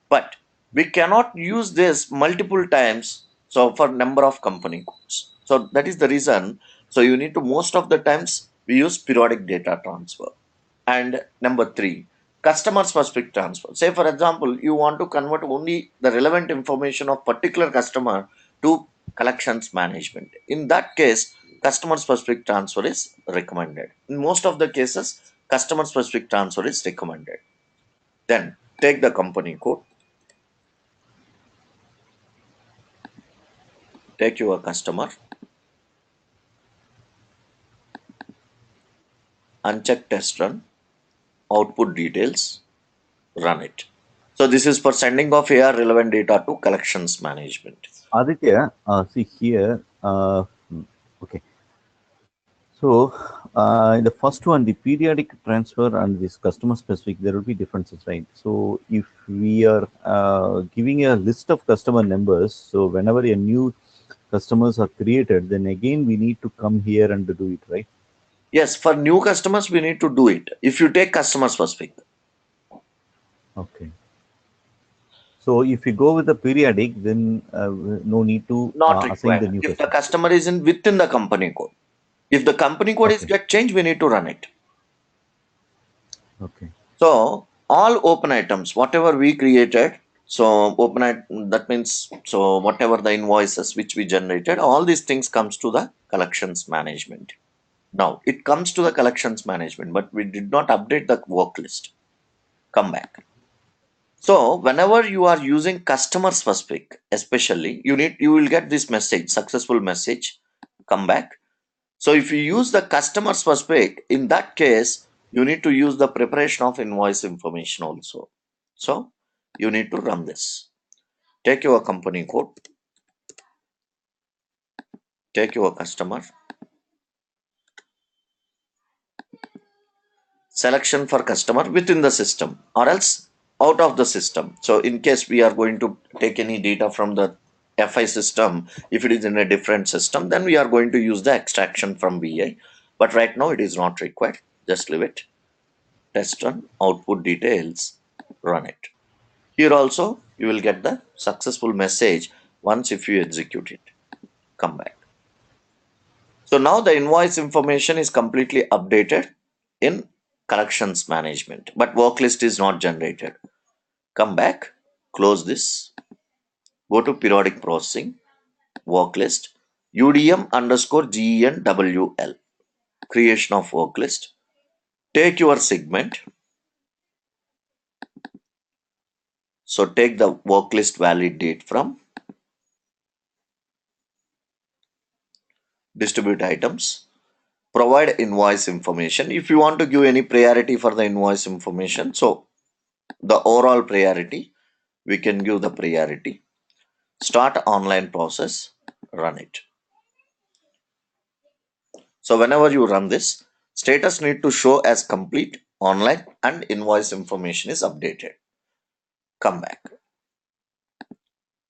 but we cannot use this multiple times. So for number of company codes. So that is the reason. So you need to most of the times we use periodic data transfer. And number 3, customer specific transfer. Say for example, you want to convert only the relevant information of particular customer to collections management. In that case, customer specific transfer is recommended. In most of the cases, customer specific transfer is recommended. Then take the company code, take your customer, uncheck test run, output details, run it. So this is for sending of AR relevant data to collections management. Aditya, see here, okay. So in the first one, the periodic transfer and this customer specific, there will be differences, right? So if we are giving a list of customer numbers, so whenever a new customers are created, then again we need to come here and do it, right? Yes, for new customers, we need to do it. If you take customer specific. Okay. So if you go with the periodic, then no need to Not assign the required. new If the customer. customer is in within the company code. If the company code is Okay. get changed, we need to run it. Okay. So all open items, whatever we created, so that means so whatever the invoices which we generated, all these things comes to the collections management. Now it comes to the collections management, but we did not update the work list. Come back. So whenever you are using customer specific, especially you will get this message, successful message. Come back. So if you use the customer specific, in that case, you need to use the preparation of invoice information also. So you need to run this. Take your company code, take your customer, selection for customer within the system or else out of the system. So in case we are going to take any data from the FI system, if it is in a different system, then we are going to use the extraction from BI. But right now it is not required. Just leave it. Test run, output details, run it. Here also you will get the successful message once if you execute it. Come back. So now the invoice information is completely updated in collections management, but work list is not generated. Come back, close this, go to periodic processing, work list, UDM underscore GENWL, creation of work list. Take your segment. So take the work list valid date from distribute items. Provide invoice information. If you want to give any priority for the invoice information, so the overall priority, we can give the priority. Start online process, run it. So whenever you run this, status need to show as complete, online, and invoice information is updated. Come back.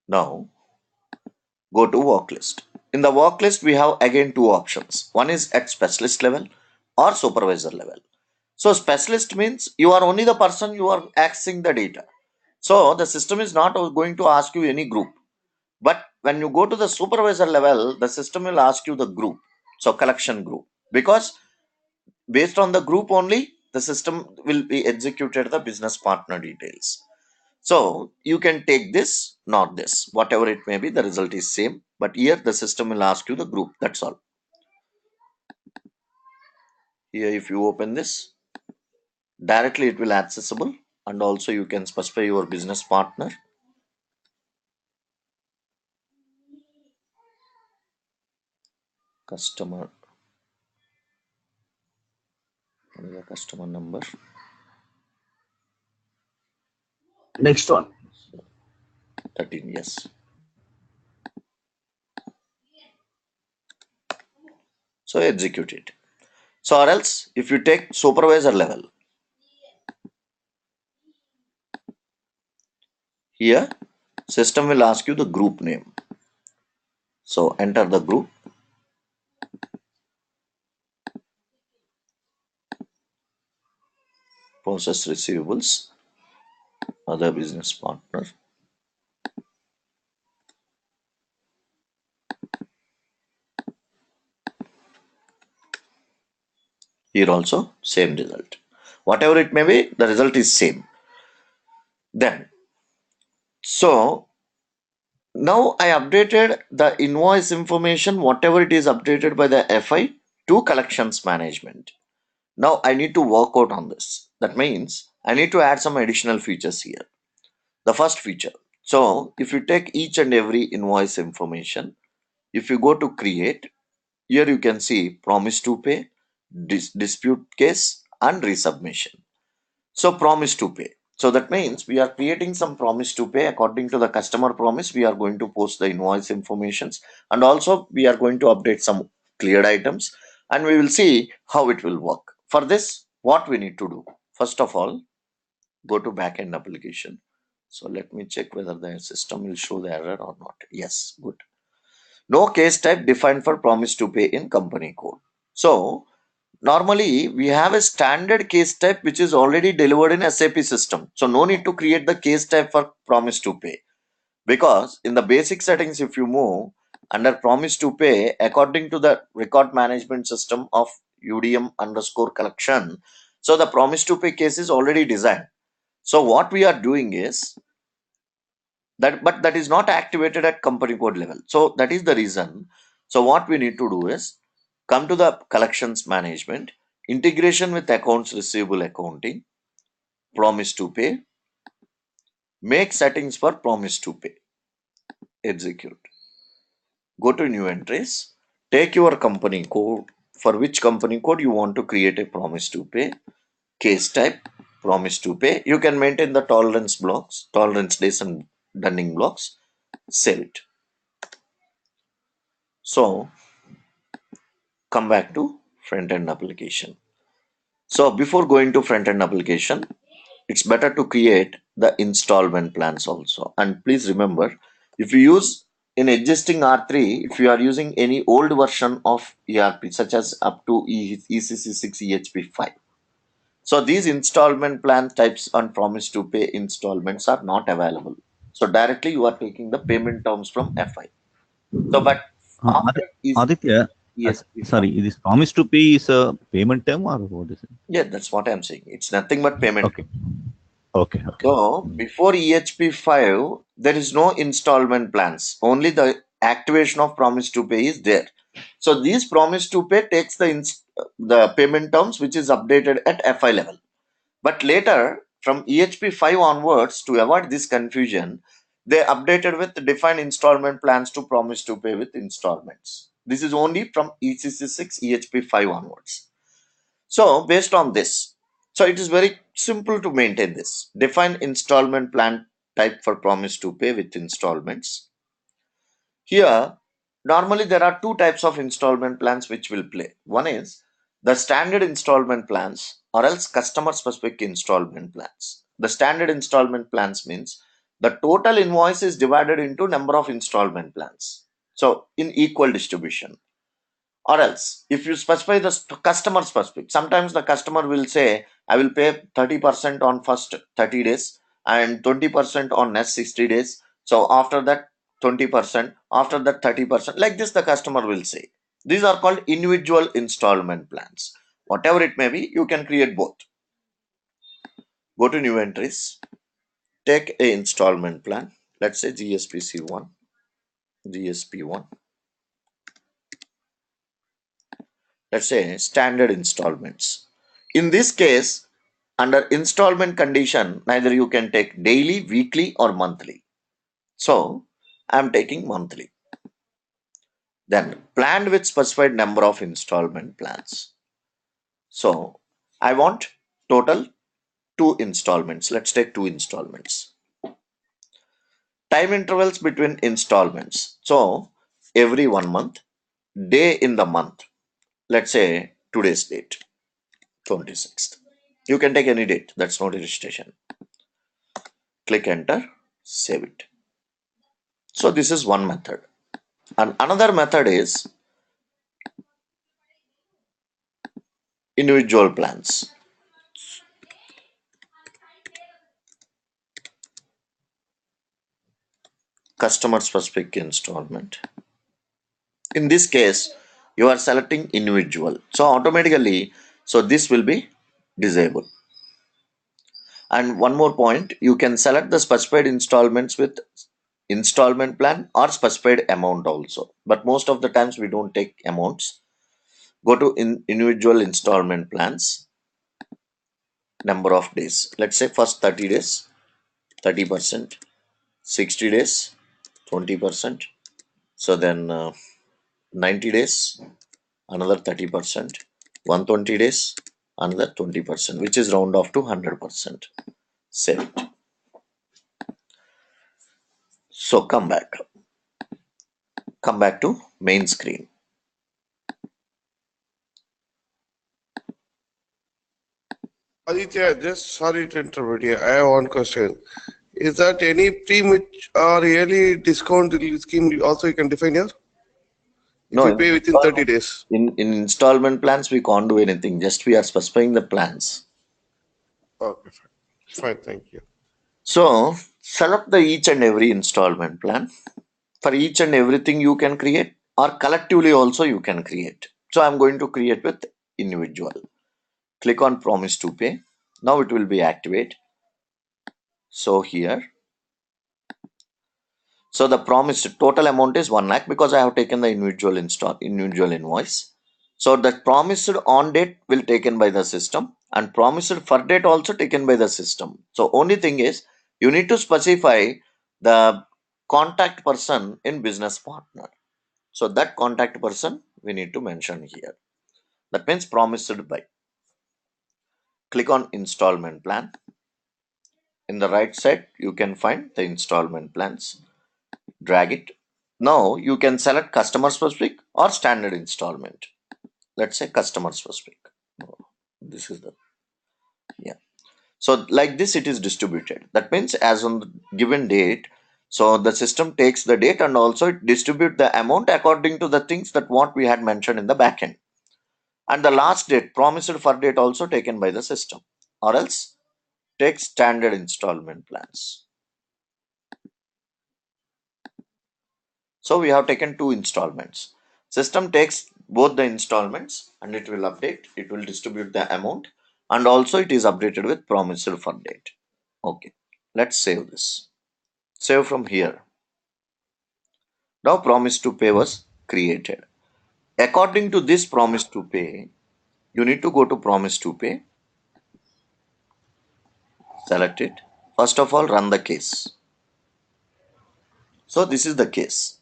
Now go to work list. In the work list, we have again two options. One is at specialist level or supervisor level. So specialist means you are only the person you are accessing the data. So the system is not going to ask you any group. But when you go to the supervisor level, the system will ask you the group. So collection group. Because based on the group only, the system will be executed the business partner details. So you can take this, not this. Whatever it may be, the result is same. But here the system will ask you the group. That's all. Here if you open this, directly it will accessible, and also you can specify your business partner. Customer. What is the customer number? Next one. 13, yes. So execute it. So or else if you take supervisor level, here system will ask you the group name. So enter the group. Process receivables, other business partner. Here also same result. Whatever it may be, the result is same. Then, so now I updated the invoice information, whatever it is updated by the FI to collections management. Now I need to work out on this. That means I need to add some additional features here. The first feature. So if you take each and every invoice information, if you go to create, here you can see promise to pay, dispute case, and resubmission. So promise to pay. So that means we are creating some promise to pay according to the customer promise. We are going to post the invoice informations, and also we are going to update some cleared items, and we will see how it will work. For this, what we need to do? First of all, go to backend application. So let me check whether the system will show the error or not. Yes, good. No case type defined for promise to pay in company code. So normally we have a standard case type which is already delivered in SAP system. So no need to create the case type for promise to pay, because in the basic settings, if you move under promise to pay, according to the record management system of UDM underscore collection, so the promise to pay case is already designed. So what we are doing is that, but that is not activated at company code level. So that is the reason. So what we need to do is come to the collections management, integration with accounts receivable accounting, promise to pay, make settings for promise to pay, execute. Go to new entries, take your company code, for which company code you want to create a promise to pay, case type, promise to pay. You can maintain the tolerance blocks, tolerance days and dunning blocks, save it. So come back to front-end application. So before going to front-end application, it's better to create the installment plans also. And please remember, if you use in existing R3, if you are using any old version of ERP, such as up to ECC6 EHP5, so these installment plan types on promise to pay installments are not available. So directly you are taking the payment terms from FI. So but Uh, after Aditya, Yes. Sorry, this promise to pay is a payment term or what is it? Yeah, that's what I'm saying. It's nothing but payment. Okay. Okay. Okay. So before EHP 5, there is no installment plans. Only the activation of promise to pay is there. So these promise to pay takes the payment terms which is updated at FI level. But later from EHP 5 onwards, to avoid this confusion, they updated with defined installment plans to promise to pay with installments. This is only from ECC 6 EHP 5 onwards. So based on this, so it is very simple to maintain this. Define installment plan type for promise to pay with installments. Here, normally there are two types of installment plans which will play. One is the standard installment plans or else customer specific installment plans. The standard installment plans means the total invoice is divided into number of installment plans. So in equal distribution. Or else, if you specify the customer specific, sometimes the customer will say, I will pay 30% on first 30 days and 20% on next 60 days. So after that, 20%, after that, 30%. Like this, the customer will say. These are called individual installment plans. Whatever it may be, you can create both. Go to new entries, take a installment plan. Let's say GSPC1, GSP1. Let's say standard installments. In this case, under installment condition, neither you can take daily, weekly, or monthly. So I am taking monthly. Then planned with specified number of installment plans. So I want total 2 installments. Let's take 2 installments. Time intervals between installments. So every 1 month, day in the month. Let's say today's date, 26th. You can take any date. That's not a restriction. Click enter, save it. So this is one method. And another method is individual plans. Customer specific installment. In this case, you are selecting individual. So automatically, so this will be disabled. And one more point, you can select the specified installments with installment plan or specified amount also. But most of the times we don't take amounts. Go to individual installment plans, number of days. Let's say first 30 days, 30%, 60 days, 20%. So then 90 days, another 30%, 120 days, another 20%, which is round off to 100%. Save it. So come back to main screen. Aditya, just sorry to interrupt here. I have one question. Is that any pre-match or yearly discount scheme also you can define here? If No, you pay within 30 days. in installment plans, we can't do anything. Just we are specifying the plans. Okay, fine. Fine, thank you. So select the each and every installment plan. For each and everything you can create, or collectively also you can create. So I'm going to create with individual. Click on promise to pay. Now it will be activate. So here, so the promised total amount is 1 lakh because I have taken the individual invoice. So the promised on date will taken by the system and promised for date also taken by the system. So only thing is you need to specify the contact person in business partner. So that contact person we need to mention here. That means promised by. Click on installment plan. In the right side, you can find the installment plans. Drag it. Now you can select customer specific or standard installment. Let's say customer specific. This is the, yeah. So like this it is distributed. That means as on the given date, so the system takes the date and also it distribute the amount according to the things that what we had mentioned in the backend. And the last date, promised for date also taken by the system. Or else take standard installment plans. So we have taken 2 installments. System takes both the installments, and it will update, it will distribute the amount, and also it is updated with promised fund date. Okay, let's save this. Save from here. Now promise to pay was created. According to this promise to pay, you need to go to promise to pay, select it. First of all, run the case. So this is the case.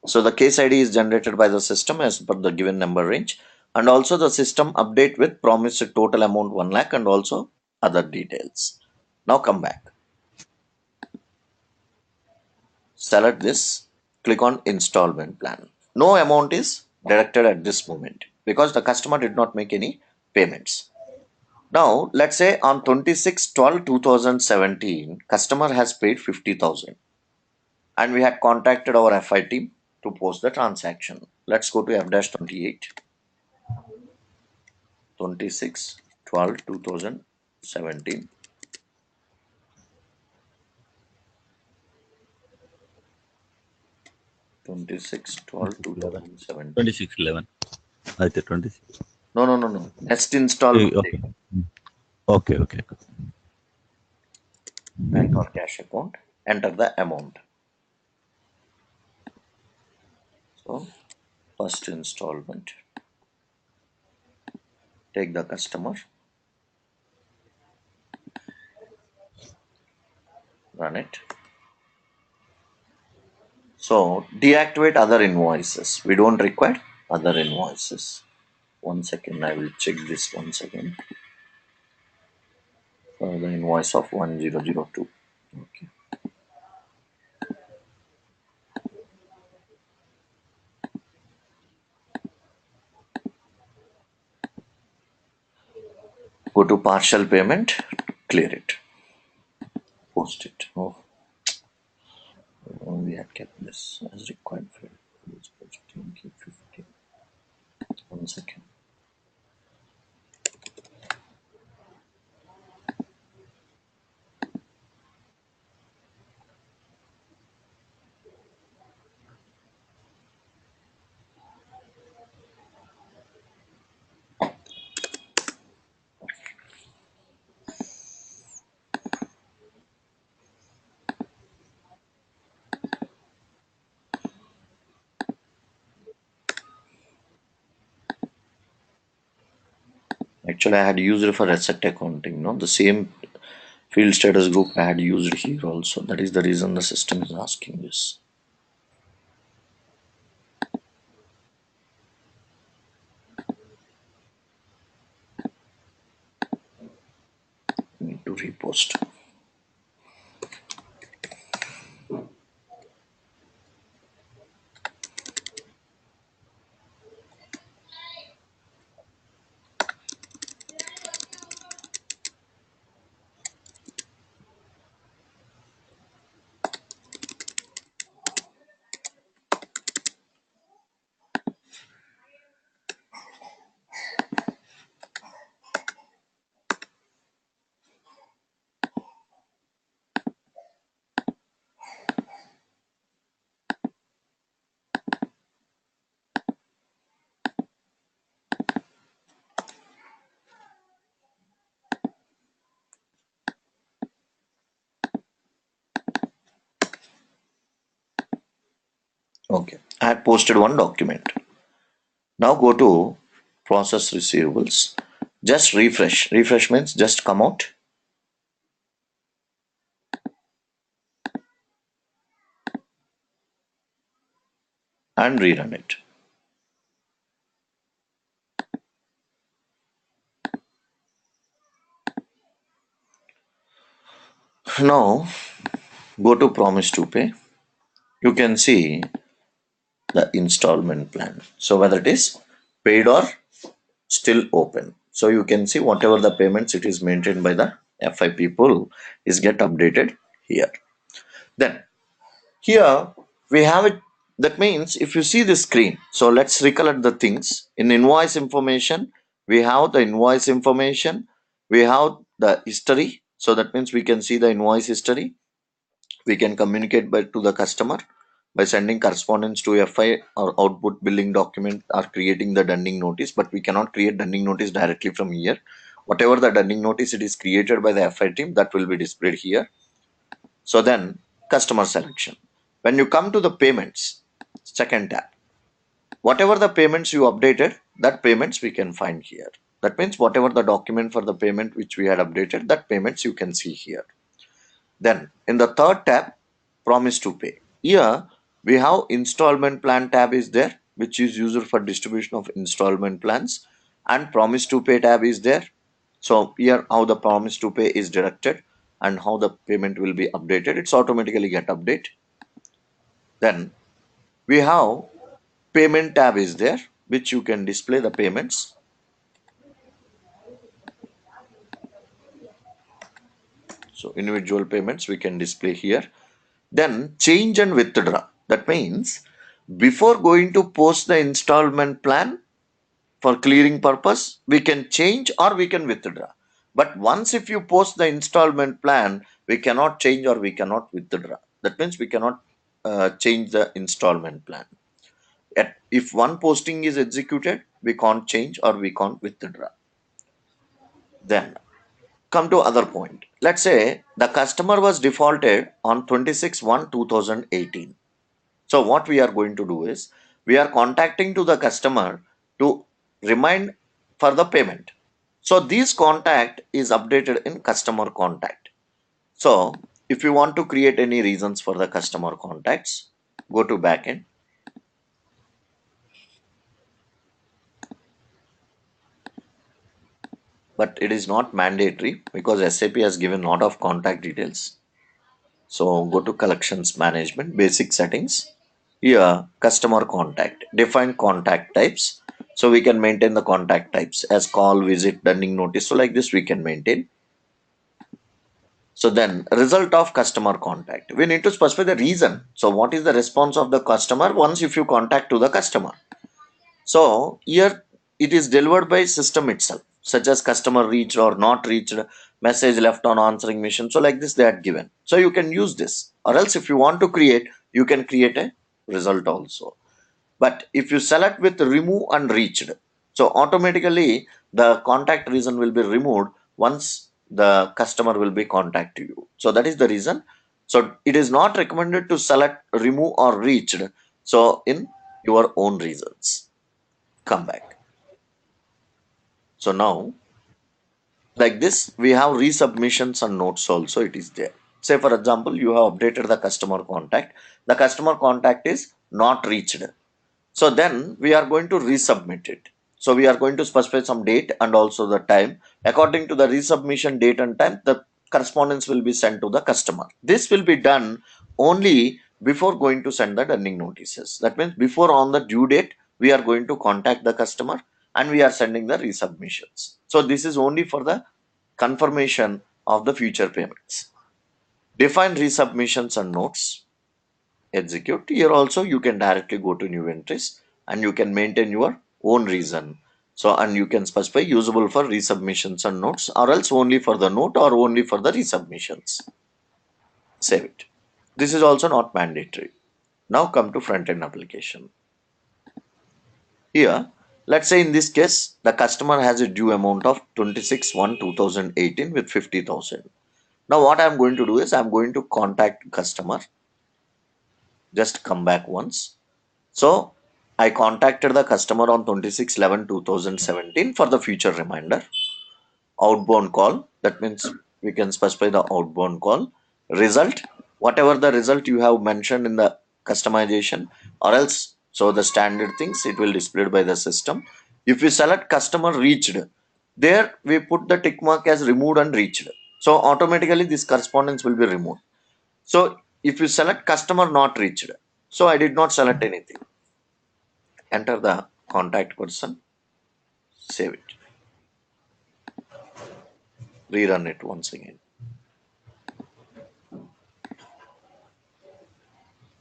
So the case ID is generated by the system as per the given number range, and also the system update with promised total amount 1 lakh and also other details. Now come back. Select this, click on installment plan. No amount is deducted at this moment because the customer did not make any payments. Now let's say on 26/12/2017, customer has paid 50,000 and we had contacted our FI team to post the transaction. Let's go to F-28. 26/12/2017. 26/12/2017. 2611. I think 26. No. Next installment. Okay. Okay. Okay. Bank or cash account. Enter the amount. So, first installment. Take the customer. Run it. So, deactivate other invoices. We don't require other invoices. 1 second, I will check this once again. For the invoice of 1002. Okay. Go to partial payment, clear it, post it. Oh, we had kept this as required for this budgeting. Keep 50. 1 second. Actually, I had used it for asset accounting. No, the same field status group I had used here also. That is the reason the system is asking this. Need to repost. Okay, I had posted one document. Now go to process receivables. Just refresh. Refresh means just come out. And rerun it. Now go to promise to pay. You can see the installment plan. So whether it is paid or still open. So you can see whatever the payments it is maintained by the FI people is get updated here. Then here we have it. That means if you see the screen, so let's recollect the things. In invoice information, we have the invoice information, we have the history. So that means we can see the invoice history. We can communicate by to the customer. by sending correspondence to FI or output billing document or creating the dunning notice, but we cannot create dunning notice directly from here. Whatever the dunning notice it is created by the FI team, that will be displayed here. So then customer selection. When you come to the payments, second tab, whatever the payments you updated, that payments we can find here. That means whatever the document for the payment which we had updated, that payments you can see here. Then in the third tab, promise to pay. Here we have installment plan tab is there, which is used for distribution of installment plans, and promise to pay tab is there. So here how the promise to pay is directed and how the payment will be updated. It's automatically get update. Then we have payment tab is there, which you can display the payments. So individual payments we can display here. Then change and withdraw. That means before going to post the installment plan for clearing purpose, we can change or we can withdraw. But once if you post the installment plan, we cannot change or we cannot withdraw. That means we cannot change the installment plan. If one posting is executed, we can't change or we can't withdraw. Then come to other point. Let's say the customer was defaulted on 26/1/2018. So what we are going to do is we are contacting to the customer to remind for the payment. So this contact is updated in customer contact. So if you want to create any reasons for the customer contacts, go to backend. But it is not mandatory because SAP has given lot of contact details. So go to collections management, basic settings. Here customer contact, define contact types. So we can maintain the contact types as call, visit, dunning notice. So like this we can maintain. So then result of customer contact. We need to specify the reason. So what is the response of the customer once if you contact to the customer? So here it is delivered by system itself, such as customer reached or not reached, message left on answering machine. So like this they are given. So you can use this, or else if you want to create, you can create a result also. But if you select with remove and reached, so automatically the contact reason will be removed once the customer will be contact to you. So that is the reason. So it is not recommended to select remove or reached. So in your own reasons. Come back. So now like this we have resubmissions and notes also it is there. Say for example you have updated the customer contact. The customer contact is not reached. So then we are going to resubmit it. So we are going to specify some date and also the time. According to the resubmission date and time, the correspondence will be sent to the customer. This will be done only before going to send the dunning notices. That means before on the due date, we are going to contact the customer and we are sending the resubmissions. So this is only for the confirmation of the future payments. Define resubmissions and notes. Execute. Here also you can directly go to new entries and you can maintain your own reason. So and you can specify usable for resubmissions and notes or else only for the note or only for the resubmissions. Save it. This is also not mandatory. Now come to front end application. Here let's say in this case the customer has a due amount of 26/1/2018 with 50,000. Now what I'm going to do is I'm going to contact customer. Just come back once. So I contacted the customer on 26/11/2017 for the future reminder. Outbound call. That means we can specify the outbound call. Result. Whatever the result you have mentioned in the customization or else so the standard things it will displayed by the system. If we select customer reached, there we put the tick mark as removed and reached. So automatically this correspondence will be removed. So if you select customer not reached, so I did not select anything. Enter the contact person, save it, rerun it once again.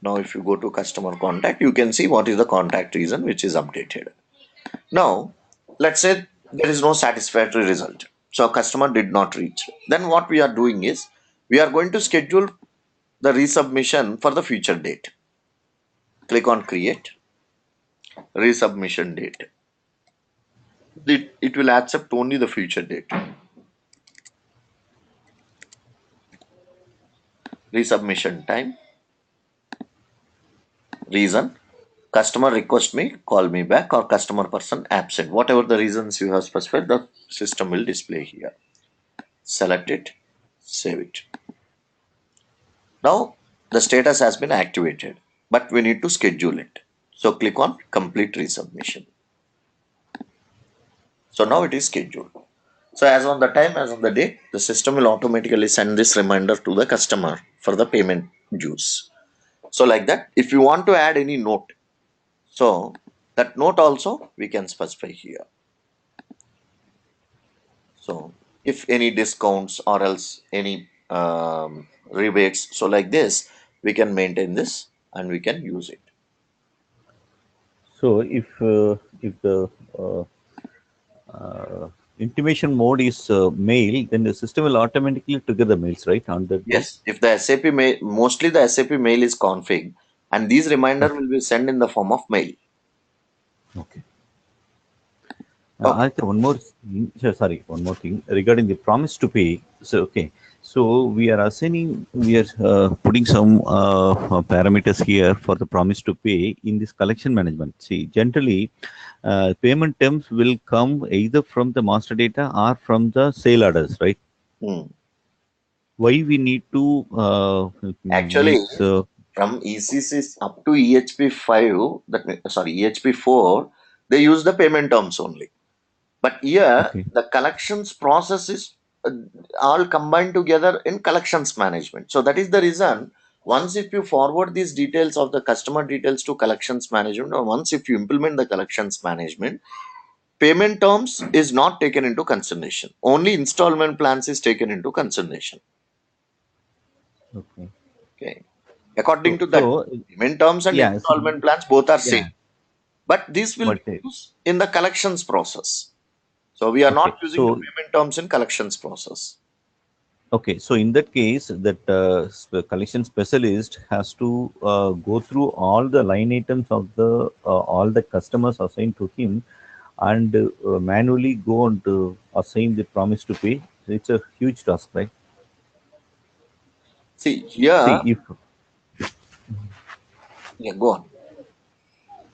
Now if you go to customer contact, you can see what is the contact reason which is updated. Now let's say there is no satisfactory result, so customer did not reach. Then what we are doing is we are going to schedule the resubmission for the future date. Click on create, resubmission date. It will accept only the future date. Resubmission time. Reason, customer request me, call me back, or customer person absent. Whatever the reasons you have specified, the system will display here. Select it, save it. Now the status has been activated, but we need to schedule it. So click on complete resubmission. So now it is scheduled. So as on the time, as on the day, the system will automatically send this reminder to the customer for the payment dues. So like that, if you want to add any note, so that note also we can specify here. So if any discounts or else any rebates, so like this, we can maintain this and we can use it. So if the uh, intimation mode is mail, then the system will automatically trigger the mails, right, on that day? Yes, if the SAP mail, mostly the SAP mail is config, and these reminder Okay. will be sent in the form of mail. Okay. Okay. Aditya, one more thing, sorry, one more thing regarding the promise to pay. So, okay, so we are assigning, we are putting some parameters here for the promise to pay in this collection management. See, generally, payment terms will come either from the master data or from the sale orders, right? Hmm. Why we need to Actually, make from ECC up to EHP5, EHP4, they use the payment terms only. But here, okay. the collections process is all combined together in collections management. So that is the reason. Once if you forward these details of the customer details to collections management, or once if you implement the collections management, payment terms is not taken into consideration. Only installment plans is taken into consideration. Okay. Okay. According So, to that, payment terms and yeah, see, installment plans both are yeah, same. But this will but be used in the collections process. So we are okay. not using the So, payment terms in collections process. okay, so in that case, that collection specialist has to go through all the line items of the all the customers assigned to him, and manually go and assign the promise to pay. So it's a huge task, right? See, See, here, if yeah, go on.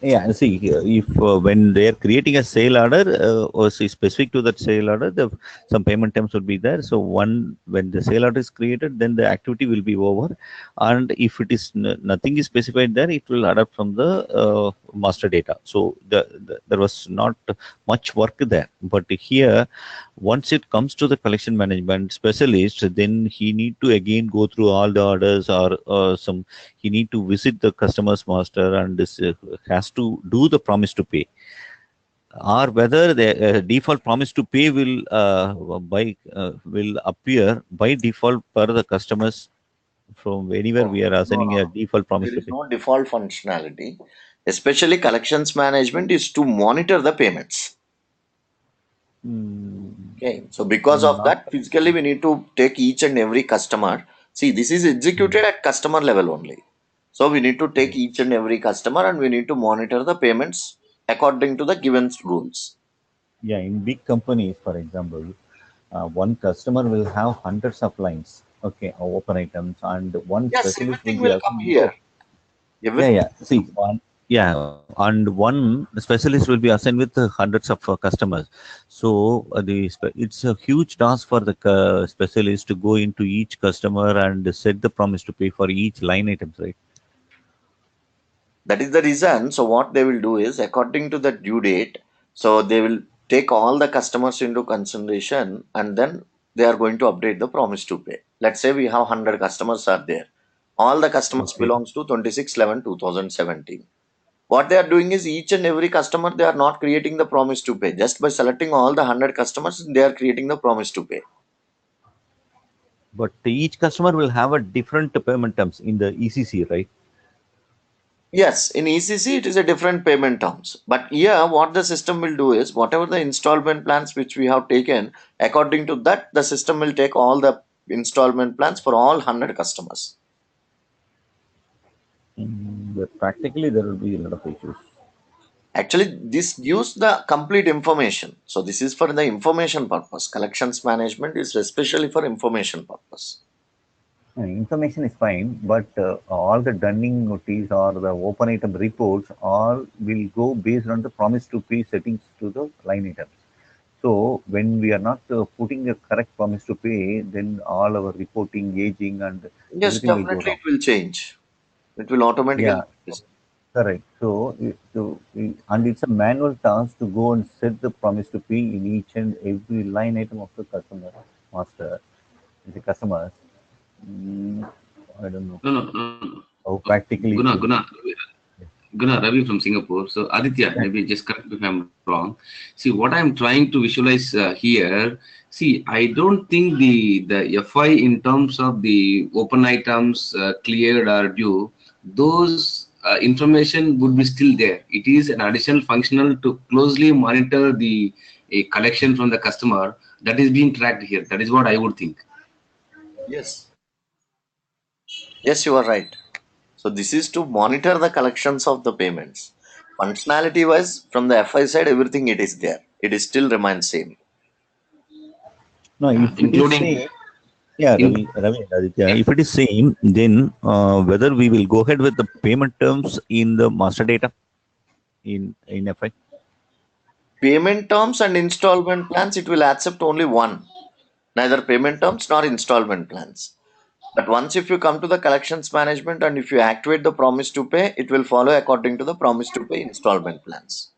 yeah, see, if when they are creating a sale order, or say specific to that sale order, some payment terms would be there. So one, when the sale order is created, then the activity will be over, and if it is nothing is specified there, it will adapt from the master data. So there was not much work there, but here, once it comes to the collection management specialist, then he need to again go through all the orders, or some he need to visit the customer's master, and this has to do the promise to pay, or whether the default promise to pay will appear by default per the customers from anywhere No, we are no, assigning no, a no. default promise There to is pay. no default functionality. Especially collections management is to monitor the payments. Mm, Okay. So because of not that, physically we need to take each and every customer. See, this is executed at customer level only. So we need to take each and every customer and we need to monitor the payments according to the given rules. yeah, in big companies, for example, one customer will have hundreds of lines, okay, open items, and one Yes, specialist will everything be will come assigned with here. yeah, Everything. yeah. See, one, yeah, and one specialist will be assigned with hundreds of customers. So it's a huge task for the specialist to go into each customer and set the promise to pay for each line items, right? That is the reason. So what they will do is according to the due date, so they will take all the customers into consideration and then they are going to update the promise to pay. Let's say we have 100 customers are there. All the customers Okay. belongs to 26/11/2017. What they are doing is each and every customer, they are not creating the promise to pay. Just by selecting all the 100 customers, they are creating the promise to pay. But each customer will have a different payment terms in the ECC, right? Yes, in ECC it is a different payment terms. But here what the system will do is whatever the installment plans which we have taken, according to that the system will take all the installment plans for all 100 customers. But practically, there will be a lot of issues. Actually, this gives the complete information. So this is for the information purpose. Collections management is especially for information purpose. Information is fine, but all the dunning notice or the open item reports all will go based on the promise to pay settings to the line items. So when we are not putting a correct promise to pay, then all our reporting, aging, and Yes, everything will go definitely wrong. it will change. It will automatically Yeah, increase. correct. And it's a manual task to go and set the promise to pay in each and every line item of the customer master, the customers. Mm, I don't know No, no, no, no. how practically it will. Guna, Ravi from Singapore. So Aditya, Yeah. maybe just correct me if I'm wrong. See, what I'm trying to visualize here. See, I don't think the FI in terms of the open items cleared or due, those information would be still there. It is an additional functional to closely monitor the a collection from the customer that is being tracked here. That is what I would think. Yes. Yes, you are right. So this is to monitor the collections of the payments. Functionality wise, from the FI side, everything it is there. It is still remains same. No, if it is Including same, yeah, Ravi and Aditya, if it is same, then whether we will go ahead with the payment terms in the master data in FI. Payment terms and installment plans, it will accept only one. Neither payment terms nor installment plans. But once if you come to the collections management and if you activate the promise to pay, it will follow according to the promise to pay installment plans.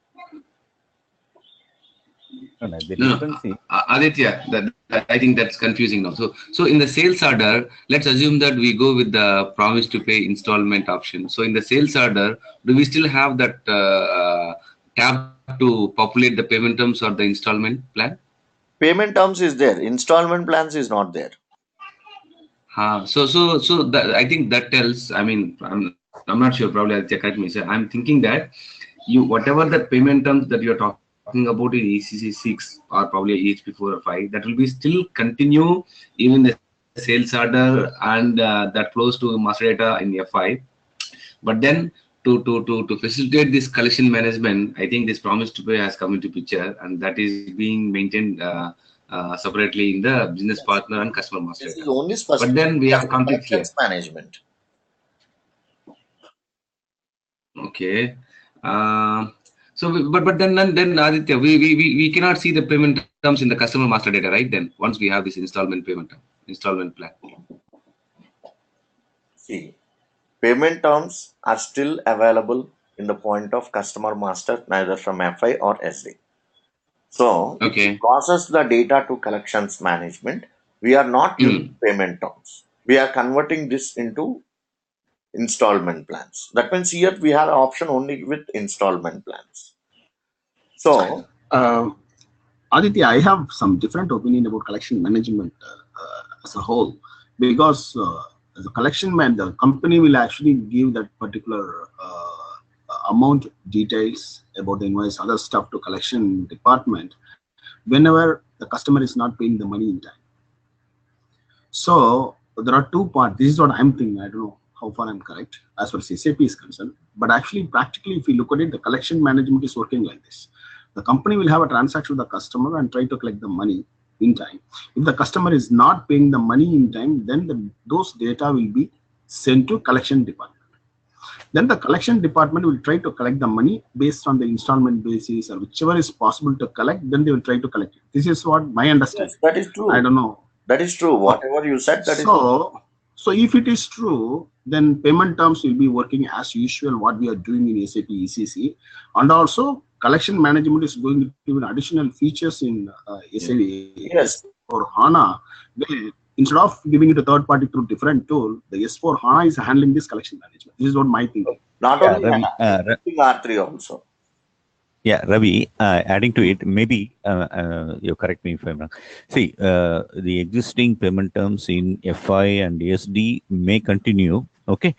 No, no, the No, no, difference is Aditya, that I think that's confusing now. So in the sales order, let's assume that we go with the promise to pay installment option. So in the sales order, do we still have that tab to populate the payment terms or the installment plan? Payment terms is there, installment plans is not there. So that, I think that tells. I mean, I'm not sure. Probably Aditya, correct me. So I'm thinking that you whatever the payment terms that you're talking about in ECC 6 or probably EHP 4 or 5, that will be still continue even the sales order and that flows to master data in F5. But then to facilitate this collection management, I think this promise to pay has come into picture, and that is being maintained separately in the business Yes. partner and customer master This data. is only But then we specifically have as a a conflict here. collections management. Okay. Uh, but then Aditya, we cannot see the payment terms in the customer master data, right? Then once we have this installment plan. See, payment terms are still available in the point of customer master, neither from FI or SD. So, if we Okay. process the data to collections management, we are not using Hmm. payment terms. We are converting this into installment plans. That means here we have an option only with installment plans. So, Uh, Aditya, I have some different opinion about collection management as a whole, because the collection man, the company will actually give that particular amount details about the invoice, other stuff to collection department whenever the customer is not paying the money in time. So there are two parts. This is what I'm thinking. I don't know how far I'm correct as far as SAP is concerned. But actually, practically, if you look at it, the collection management is working like this. The company will have a transaction with the customer and try to collect the money in time. If the customer is not paying the money in time, then those data will be sent to collection department. Then the collection department will try to collect the money based on the installment basis or whichever is possible to collect. Then they will try to collect it. This is what my yes, understanding. that is I true. don't know. That is true. Okay. Whatever you said, that is true. So if it is true, then payment terms will be working as usual, what we are doing in SAP ECC. And also collection management is going to give additional features in SAP Yes, S4 HANA, where instead of giving it a third party through different tool, the S4 HANA is handling this collection management. This is what my thinking. not yeah, only Ravi. HANA, existing R3 also. Yeah, Ravi, adding to it, maybe you correct me if I'm wrong. See, the existing payment terms in FI and SD may continue. Okay,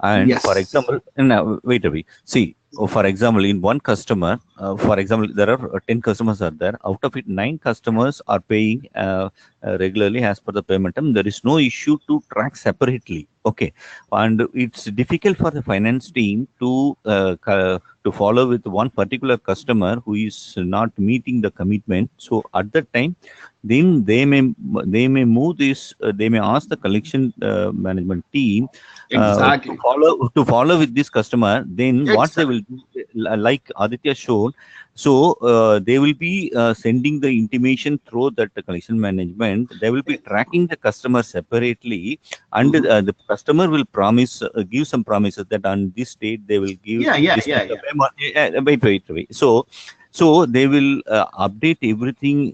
and for Yes. example, now wait, Ravi. See, for example, in one customer, for example, there are 10 customers are there. Out of it, 9 customers are paying regularly as per the payment term. There is no issue to track separately. Okay, and it's difficult for the finance team to follow with one particular customer who is not meeting the commitment. So at that time, then they may move this. They may ask the collection management team Exactly. to follow with this customer. Then what they Exactly. will do, like Aditya showed, so they will be sending the intimation through that collection management. They will be tracking the customer separately, and the customer will promise, give some promises that on this date they will give this much of amount. Wait. So they will update everything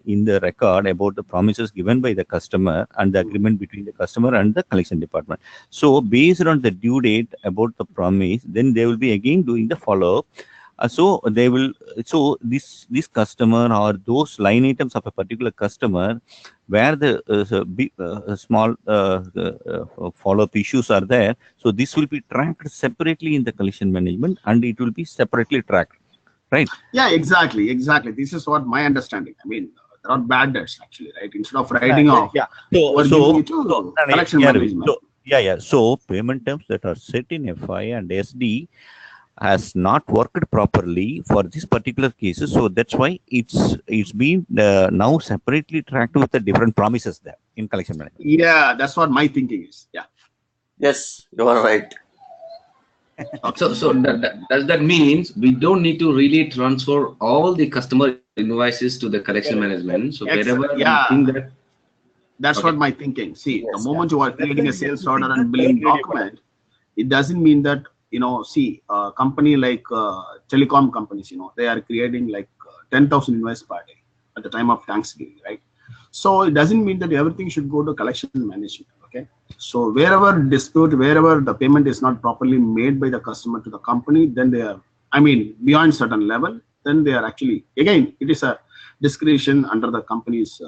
in the record about the promises given by the customer and the agreement between the customer and the collection department. So based on the due date about the promise, then they will be again doing the follow up. So they will. So this customer or those line items of a particular customer, where the small follow up issues are there. So this will be tracked separately in the collection management, and it will be separately tracked. Right. Yeah, exactly. This is what my understanding. I mean, there are bad debts actually, right? Instead of writing off, Yeah. we're giving it to collection management. So payment terms that are set in FI and SD has not worked properly for this particular cases. So that's why it's been now separately tracked with the different promises there in collection management. Yeah, that's what my thinking is. Yeah. Yes, you are right. So does that means we don't need to really transfer all the customer invoices to the collection management? So wherever we think that. That's what my thinking. See, the moment you are creating a sales order and billing document, it doesn't mean that, see, a company like telecom companies, they are creating like 10,000 invoice per day at the time of Thanksgiving, right? So it doesn't mean that everything should go to collection management. Okay. So wherever the payment is not properly made by the customer to the company, then they are, beyond certain level, then they are actually, again, it is a discretion under the company's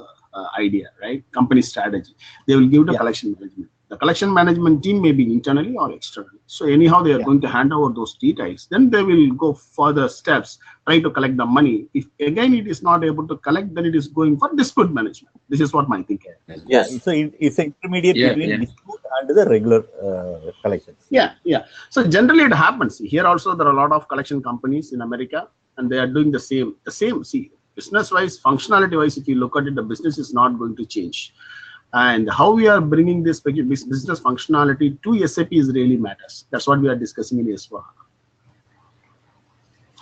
idea, right? Company strategy. They will give the collection management. The collection management team may be internally or externally. So anyhow, they are going to hand over those details. Then they will go further steps, try to collect the money. If again it is not able to collect, then it is going for dispute management. This is what my thinking. Yes. So it's an intermediate between dispute and the regular collections. Yeah. So generally it happens. Here also there are a lot of collection companies in America, and they are doing the same. See, business-wise, functionality-wise, if you look at it, the business is not going to change. And how we are bringing this business functionality to SAP is really matters. That's what we are discussing in S4.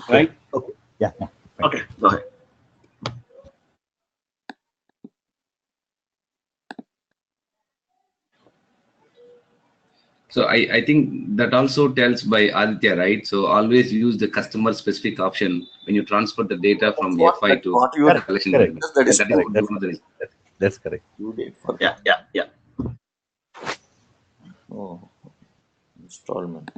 Right? Okay. Yeah. Okay, go ahead. So I think that also tells by Aditya, right? So always use the customer specific option when you transfer the data from FI to collection management. That's correct. Yeah. Oh, installment.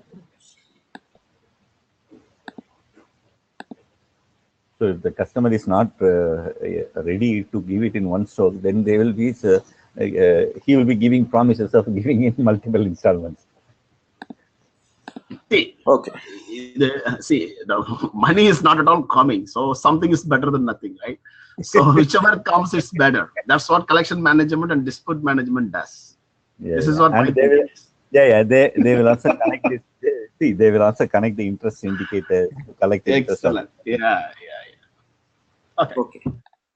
So if the customer is not ready to give it in one stroke, then they will be he will be giving promises of giving in multiple installments. See, okay. The money is not at all coming, so something is better than nothing, right? So whichever comes, it's better. That's what collection management and dispute management does. This is what my thinking is. They will also connect this. See, they will also connect the interest indicator to collect the interest. Excellent. Yeah. Okay.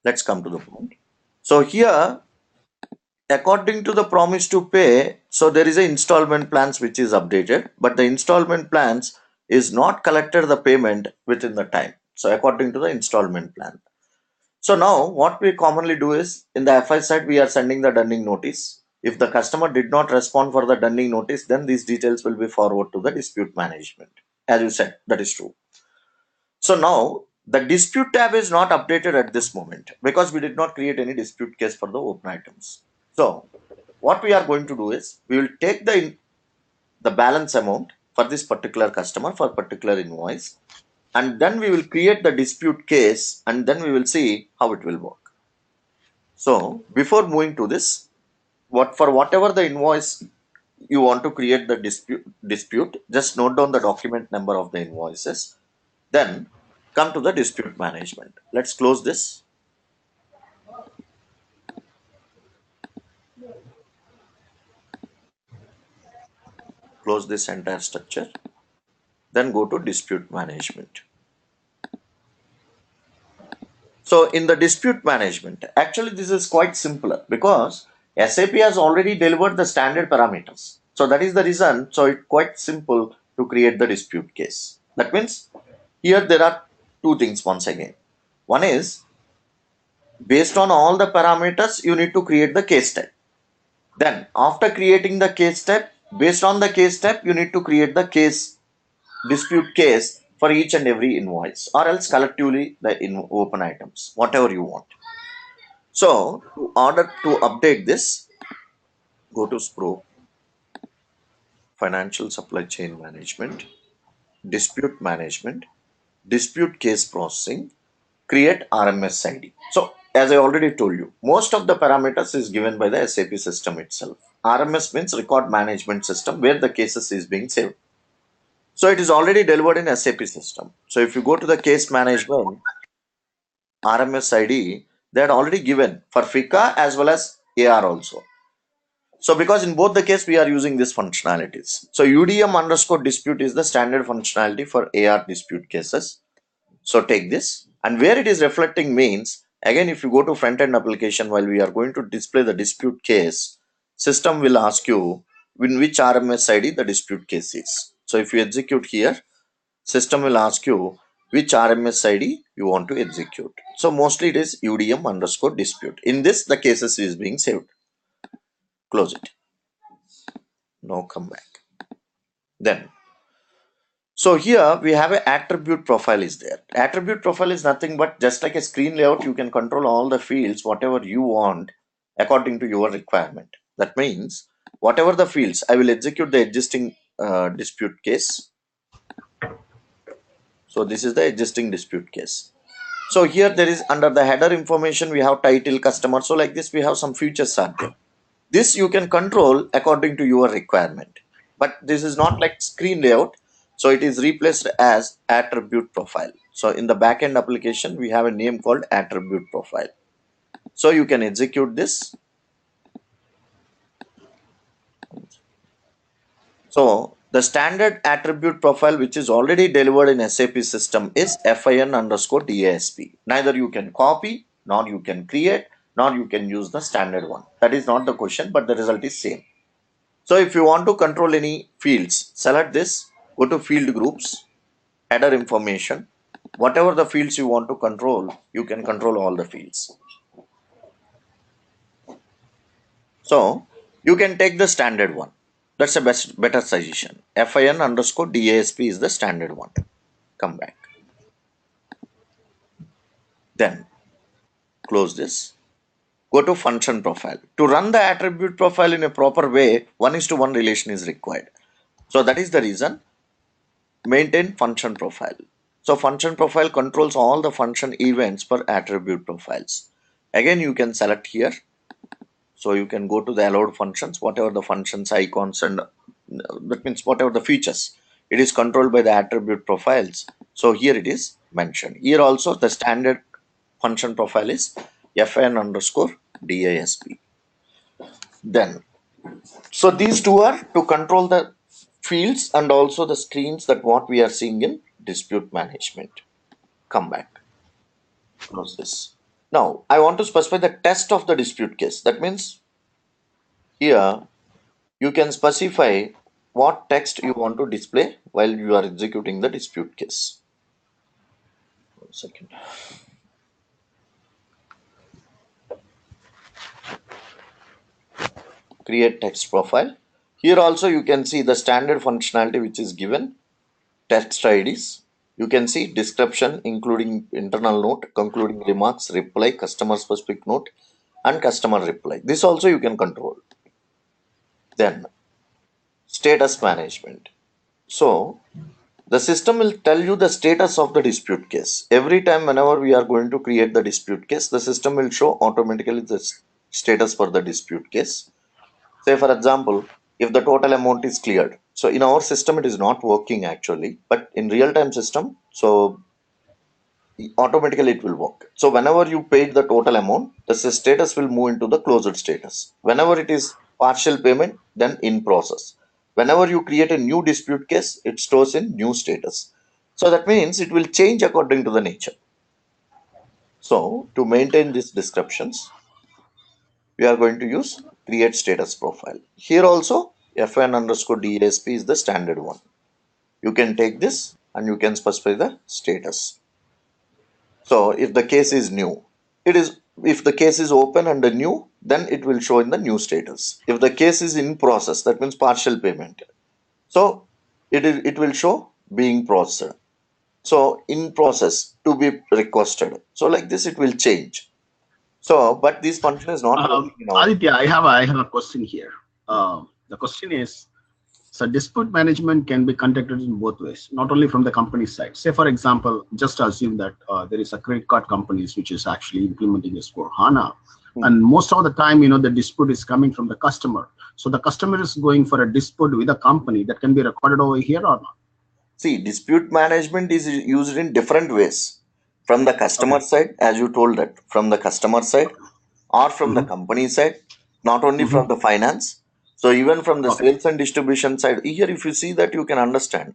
Let's come to the point. So here, according to the promise to pay, so there is an installment plans which is updated, but the installment plans is not collected the payment within the time. So according to the installment plan. So now what we commonly do is in the FI side, we are sending the dunning notice. If the customer did not respond for the dunning notice, then these details will be forwarded to the dispute management. As you said, that is true. So now the dispute tab is not updated at this moment because we did not create any dispute case for the open items. So what we are going to do is we will take the balance amount for this particular customer for particular invoice, and then we will create the dispute case, and then we will see how it will work. So before moving to this, for whatever the invoice you want to create the dispute, just note down the document number of the invoices. Then come to the dispute management. Let's close this. Close this entire structure. Then go to dispute management. So in the dispute management, actually this is quite simpler because SAP has already delivered the standard parameters. So that is the reason. So it's quite simple to create the dispute case. That means here there are two things once again. One is based on all the parameters, you need to create the case type. Then after creating the case type, based on the case type, you need to create the dispute case for each and every invoice, or else collectively the open items, whatever you want. So to order to update this, go to SPRO, Financial Supply Chain Management, Dispute Management, Dispute Case Processing, create RMS ID. So as I already told you, most of the parameters is given by the SAP system itself. RMS means Record Management System, where the cases is being saved. So it is already delivered in SAP system. So if you go to the case management, RMS ID, they had already given for FICA as well as AR also. So because in both the case we are using these functionalities. So UDM underscore dispute is the standard functionality for AR dispute cases. So take this, and where it is reflecting means, again if you go to front end application, while we are going to display the dispute case, system will ask you in which RMS ID the dispute case is. So if you execute here, system will ask you which RMS ID you want to execute. So mostly it is UDM underscore dispute. In this, the cases is being saved. Close it. Now come back. Then, so here we have an attribute profile is there. Attribute profile is nothing but just like a screen layout. You can control all the fields, whatever you want according to your requirement. That means whatever the fields, I will execute the existing dispute case. So this is the existing dispute case. So here there is under the header information, we have title, customer. So like this, we have some features are there. This you can control according to your requirement. But this is not like screen layout. So it is replaced as attribute profile. So in the backend application, we have a name called attribute profile. So you can execute this. So the standard attribute profile, which is already delivered in SAP system, is FIN underscore DASP. Neither you can copy, nor you can create, nor you can use the standard one. That is not the question, but the result is same. So if you want to control any fields, select this, go to field groups, header information. Whatever the fields you want to control, you can control all the fields. So you can take the standard one. That's a better suggestion. FIN underscore DASP is the standard one. Come back. Then close this. Go to function profile. To run the attribute profile in a proper way, 1:1 relation is required. So that is the reason. Maintain function profile. So function profile controls all the function events for attribute profiles. Again, you can select here. So you can go to the allowed functions, whatever the functions, icons, and that means whatever the features. It is controlled by the attribute profiles. So here it is mentioned. Here also the standard function profile is FN underscore DISP. Then, so these two are to control the fields and also the screens that what we are seeing in dispute management. Come back. Close this. Now, I want to specify the test of the dispute case. That means here you can specify what text you want to display while you are executing the dispute case. 1 second. Create text profile. Here also you can see the standard functionality which is given. Text IDs. You can see description including internal note, concluding remarks, reply, customer specific note, and customer reply. This also you can control. Then status management. So the system will tell you the status of the dispute case. Every time whenever we are going to create the dispute case, the system will show automatically the status for the dispute case. Say for example, if the total amount is cleared. So in our system, it is not working actually, but in real time system, so automatically it will work. So whenever you paid the total amount, the status will move into the closed status. Whenever it is partial payment, then in process. Whenever you create a new dispute case, it stores in new status. So that means it will change according to the nature. So to maintain these descriptions, we are going to use create status profile. Here also fn underscore DASP is the standard one. You can take this and you can specify the status. So if the case is new, it is, if the case is open and new, then it will show in the new status. If the case is in process, that means partial payment. So it will show being processed. So in process to be requested. So like this, it will change. So, but this function is not working in our. Aditya, I have a question here. The question is, so dispute management can be conducted in both ways, not only from the company side. Say, for example, just assume that there is a credit card companies which is actually implementing S4 HANA. And most of the time, the dispute is coming from the customer. So the customer is going for a dispute with a company that can be recorded over here or not? See, dispute management is used in different ways. From the customer Okay. side, as you told that, from the customer side, or from the Mhm. company side, not only from Mhm. the finance. So even from the Okay. sales and distribution side, here if you see that, you can understand.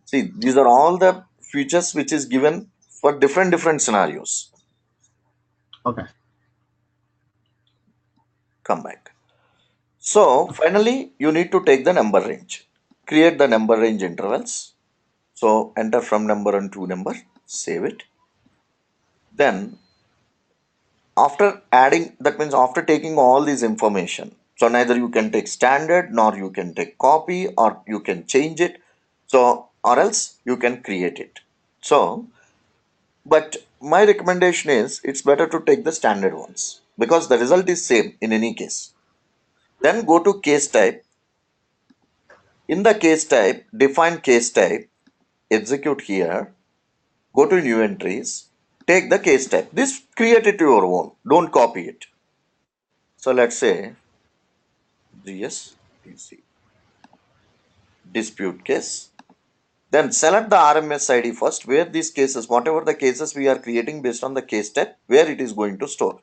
See, these are all the features which is given for different scenarios. Okay. Come back. So finally, you need to take the number range. Create the number range intervals. So enter from number and to number, save it. Then after adding, that means after taking all these information, so neither you can take standard nor you can take copy or you can change it, so or else you can create it. So but my recommendation is it's better to take the standard ones because the result is same in any case. Then go to case type. In the case type, define case type, execute here, go to new entries, take the case type. This create it to your own, don't copy it. So let's say GSTC dispute case. Then select the RMS ID first, where these cases, whatever the cases we are creating based on the case type, where it is going to store.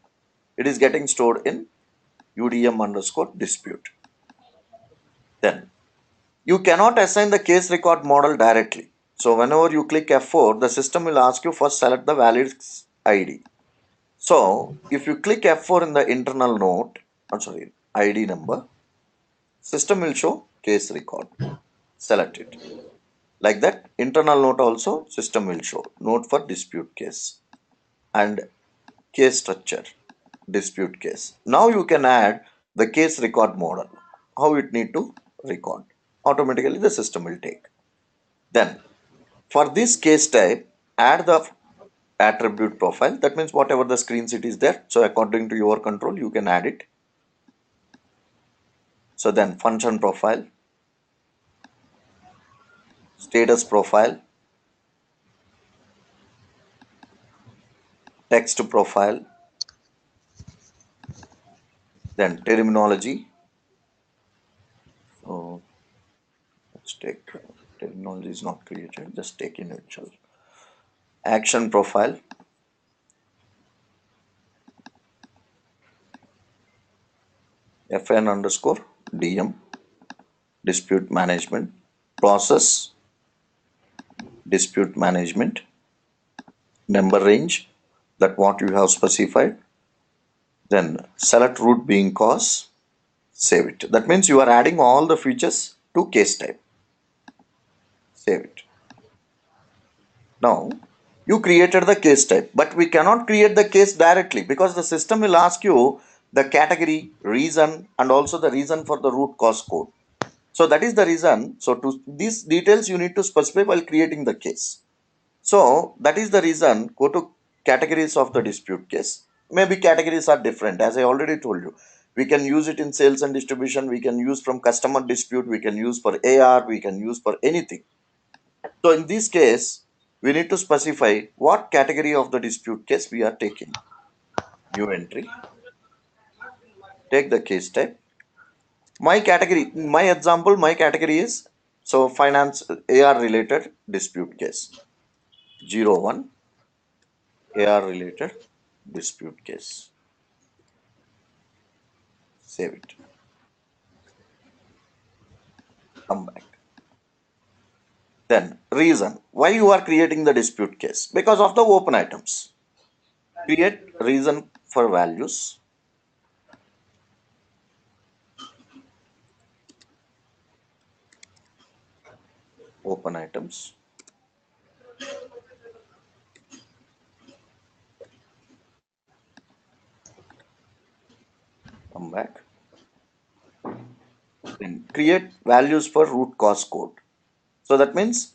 It is getting stored in UDM underscore dispute. Then you cannot assign the case record model directly. So whenever you click F4, the system will ask you first select the valid ID. So if you click F4 in the internal note, ID number, system will show case record. Select it. Like that, internal note also system will show note for dispute case and case structure, dispute case. Now you can add the case record model, how it need to record. Automatically the system will take. Then for this case type, add the attribute profile. That means whatever the screens it is there. So according to your control, you can add it. So then function profile, status profile, text profile, then terminology. So let's take terminology is not created, just take in itself. Action profile, FN underscore DM, dispute management, process, dispute management, number range, that what you have specified. Then select root being cause, save it. That means you are adding all the features to case type. Save it. Now you created the case type, but we cannot create the case directly because the system will ask you the category, reason, and also the reason for the root cause code. So that is the reason. So to these details you need to specify while creating the case. So that is the reason. Go to categories of the dispute case. Maybe categories are different, as I already told you. We can use it in sales and distribution. We can use from customer dispute. We can use for AR. We can use for anything. So in this case, we need to specify what category of the dispute case we are taking. New entry. Take the case type. My category, my example, my category is, so finance AR related dispute case. 01 AR related dispute case. Save it. Come back. Then reason why you are creating the dispute case, because of the open items. Create reason for values. Open items. Come back. Then create values for root cause code. So that means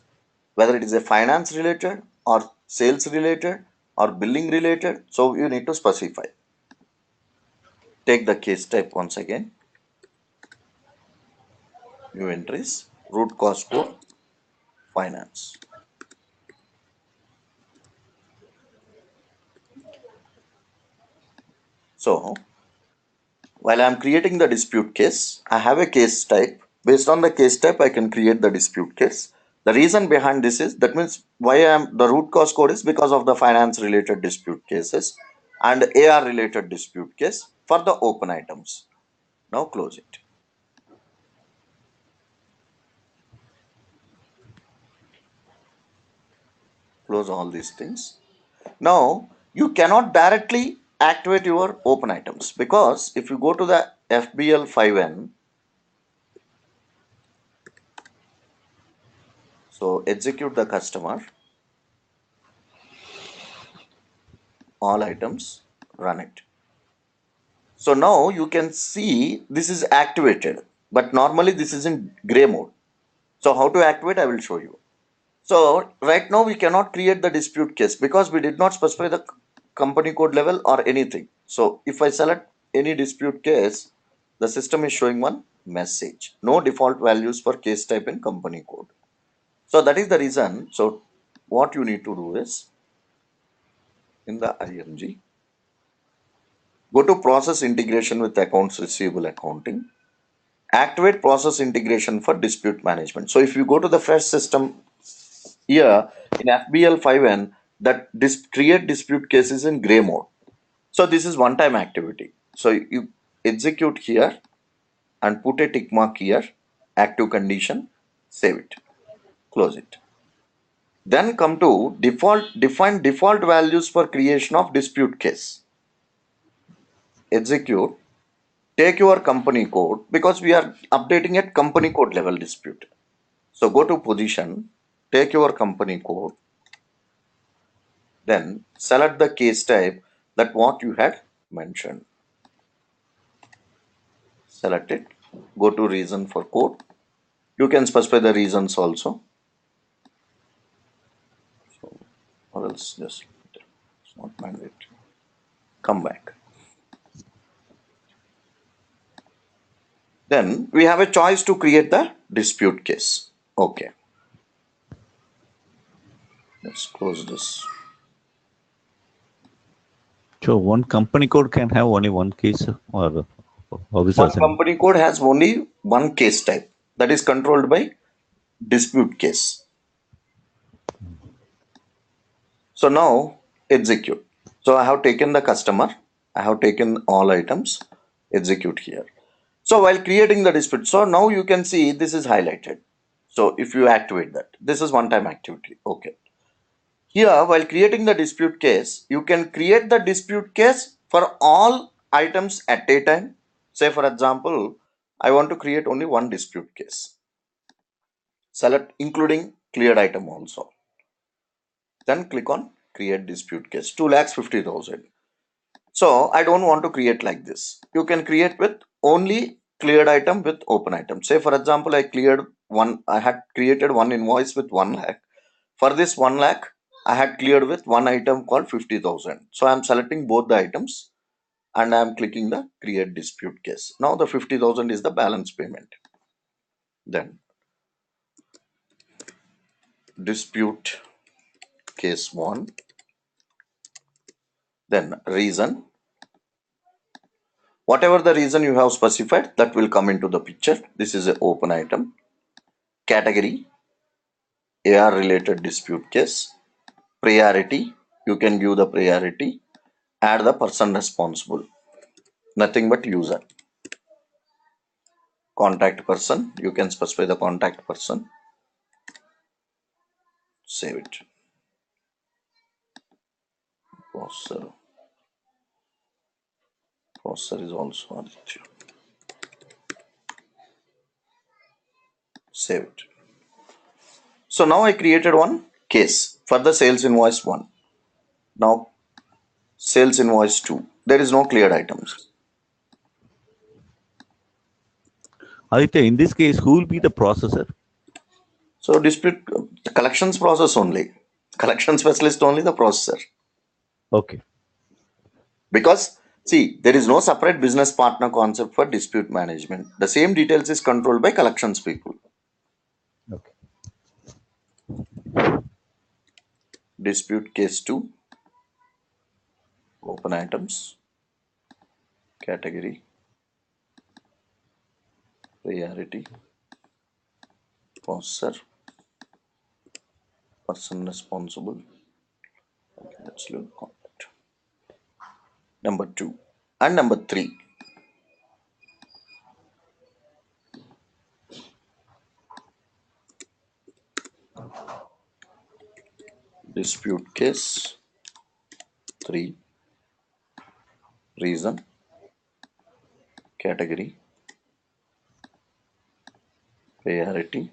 whether it is a finance related or sales related or billing related, so you need to specify. Take the case type once again. New entries, root cause code, finance. So while I am creating the dispute case, I have a case type. Based on the case type, I can create the dispute case. The reason behind this is, that means why I am the root cause code is because of the finance related dispute cases and AR related dispute case for the open items. Now close it. Close all these things. Now you cannot directly activate your open items, because if you go to the FBL 5N, so execute the customer, all items, run it. So now you can see this is activated, but normally this is in gray mode. So how to activate, I will show you. So right now we cannot create the dispute case because we did not specify the company code level or anything. So if I select any dispute case, the system is showing one message: no default values for case type in company code. So that is the reason. So what you need to do is, in the IMG, go to process integration with accounts receivable accounting. Activate process integration for dispute management. So if you go to the fresh system here in FBL 5N, that create dispute cases in gray mode. So this is one time activity. So you execute here and put a tick mark here, active condition, save it, close it. Then come to define default values for creation of dispute case. Execute, take your company code, because we are updating at company code level dispute. So go to position, take your company code, then select the case type that what you had mentioned. Select it, go to reason for code. You can specify the reasons also. So, or else just, it's not mandatory. Come back. Then we have a choice to create the dispute case. Okay. Let's close this. So one company code can have only one case, or how is One that? company code has only one case type, that is controlled by dispute case. So now execute. So I have taken the customer, I have taken all items, execute here. So while creating the dispute, so now you can see this is highlighted. So if you activate that, this is one time activity. Okay. Here, while creating the dispute case, you can create the dispute case for all items at a time. Say for example, I want to create only one dispute case. Select including cleared item also. Then click on create dispute case, 2,50,000. So I don't want to create like this. You can create with only cleared item with open item. Say for example, I had created one invoice with 1 lakh. For this 1 lakh, I had cleared with one item called 50,000. So I'm selecting both the items and I'm clicking the create dispute case. Now the 50,000 is the balance payment. Then dispute case 1. Then reason. Whatever the reason you have specified, that will come into the picture. This is an open item. Category, AR related dispute case. Priority, you can give the priority. Add the person responsible. Nothing but user. Contact person, you can specify the contact person. Save it. Processor. Processor is also Aditya. Save it. So now I created one case for the sales invoice 1. Now sales invoice 2. There is no cleared items. Aditya, in this case, who will be the processor? So dispute collections process only. Collection specialist only the processor. Okay. Because see, there is no separate business partner concept for dispute management. The same details is controlled by collections people. Okay. Dispute case 2. Open items. Category. Priority. Processor. Person responsible. Okay, let's look contact. Number 2 and number 3. Dispute case 3. Reason. Category. Priority.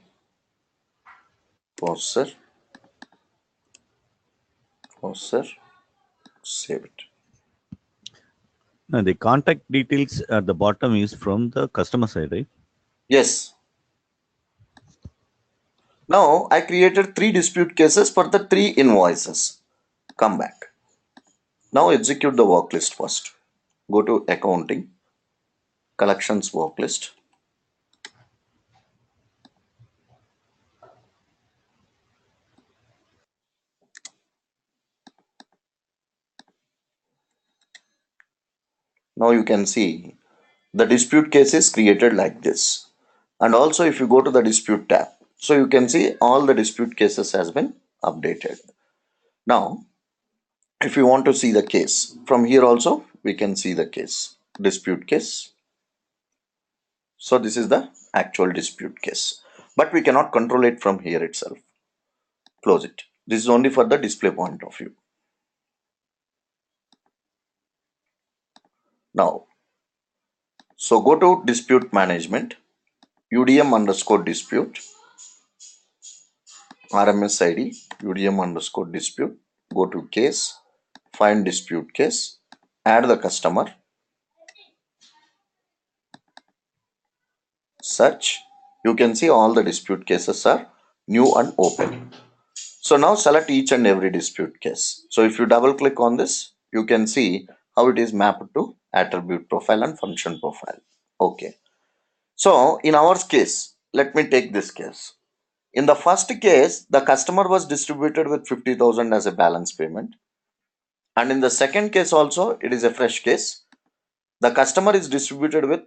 Processor. Processor. Save it. Now, the contact details at the bottom is from the customer side, right? Yes. Now I created 3 dispute cases for the 3 invoices. Come back. Now execute the work list first. Go to accounting, collections work list. Now you can see the dispute case is created like this. And also if you go to the dispute tab, so you can see all the dispute cases has been updated. Now, if you want to see the case, from here also we can see the case, dispute case. So this is the actual dispute case, but we cannot control it from here itself. Close it. This is only for the display point of view. Now, so go to dispute management, UDM underscore dispute, RMS ID, UDM underscore dispute, go to case, find dispute case, add the customer, search. You can see all the dispute cases are new and open. So now select each and every dispute case. So if you double click on this, you can see how it is mapped to attribute profile and function profile. Okay. So in our case, let me take this case. In the first case, the customer was distributed with 50,000 as a balance payment. And in the second case also, it is a fresh case. The customer is distributed with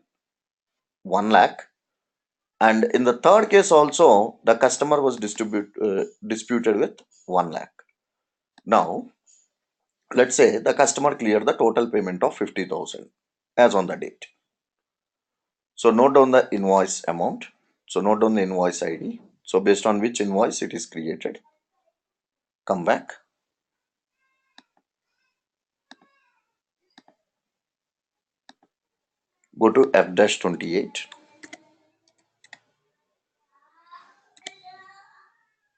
1 lakh. And in the third case also, the customer was disputed with 1 lakh. Now, let's say the customer cleared the total payment of 50,000 as on the date. So note down the invoice amount. So note down the invoice ID. So based on which invoice it is created. Come back. Go to F-28.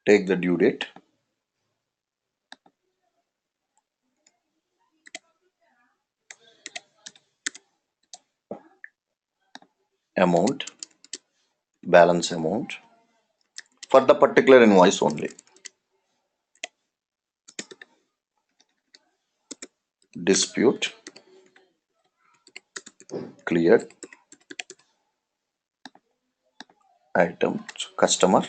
Take the due date. Amount. Balance amount. For the particular invoice only. Dispute. Cleared. Item. Customer.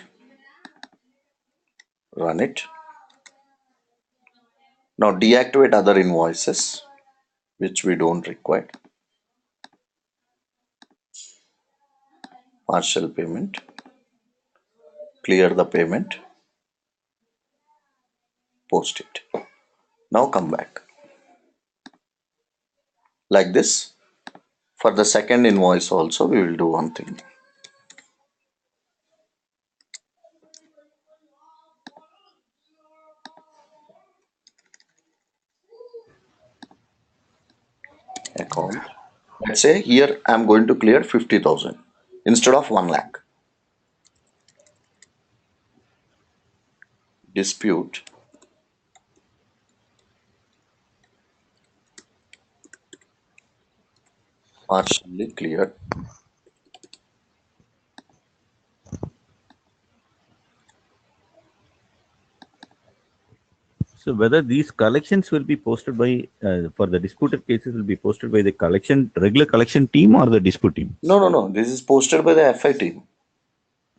Run it. Now deactivate other invoices which we don't require. partial payment, clear the payment, post it. Now come back. Like this, for the second invoice also, we will do one thing. Account. Let's say here I am going to clear 50,000 instead of 1 lakh. Dispute. Partially cleared. So whether these collections will be posted by, for the disputed cases will be posted by the regular collection team or the dispute team? No. This is posted by the FI team.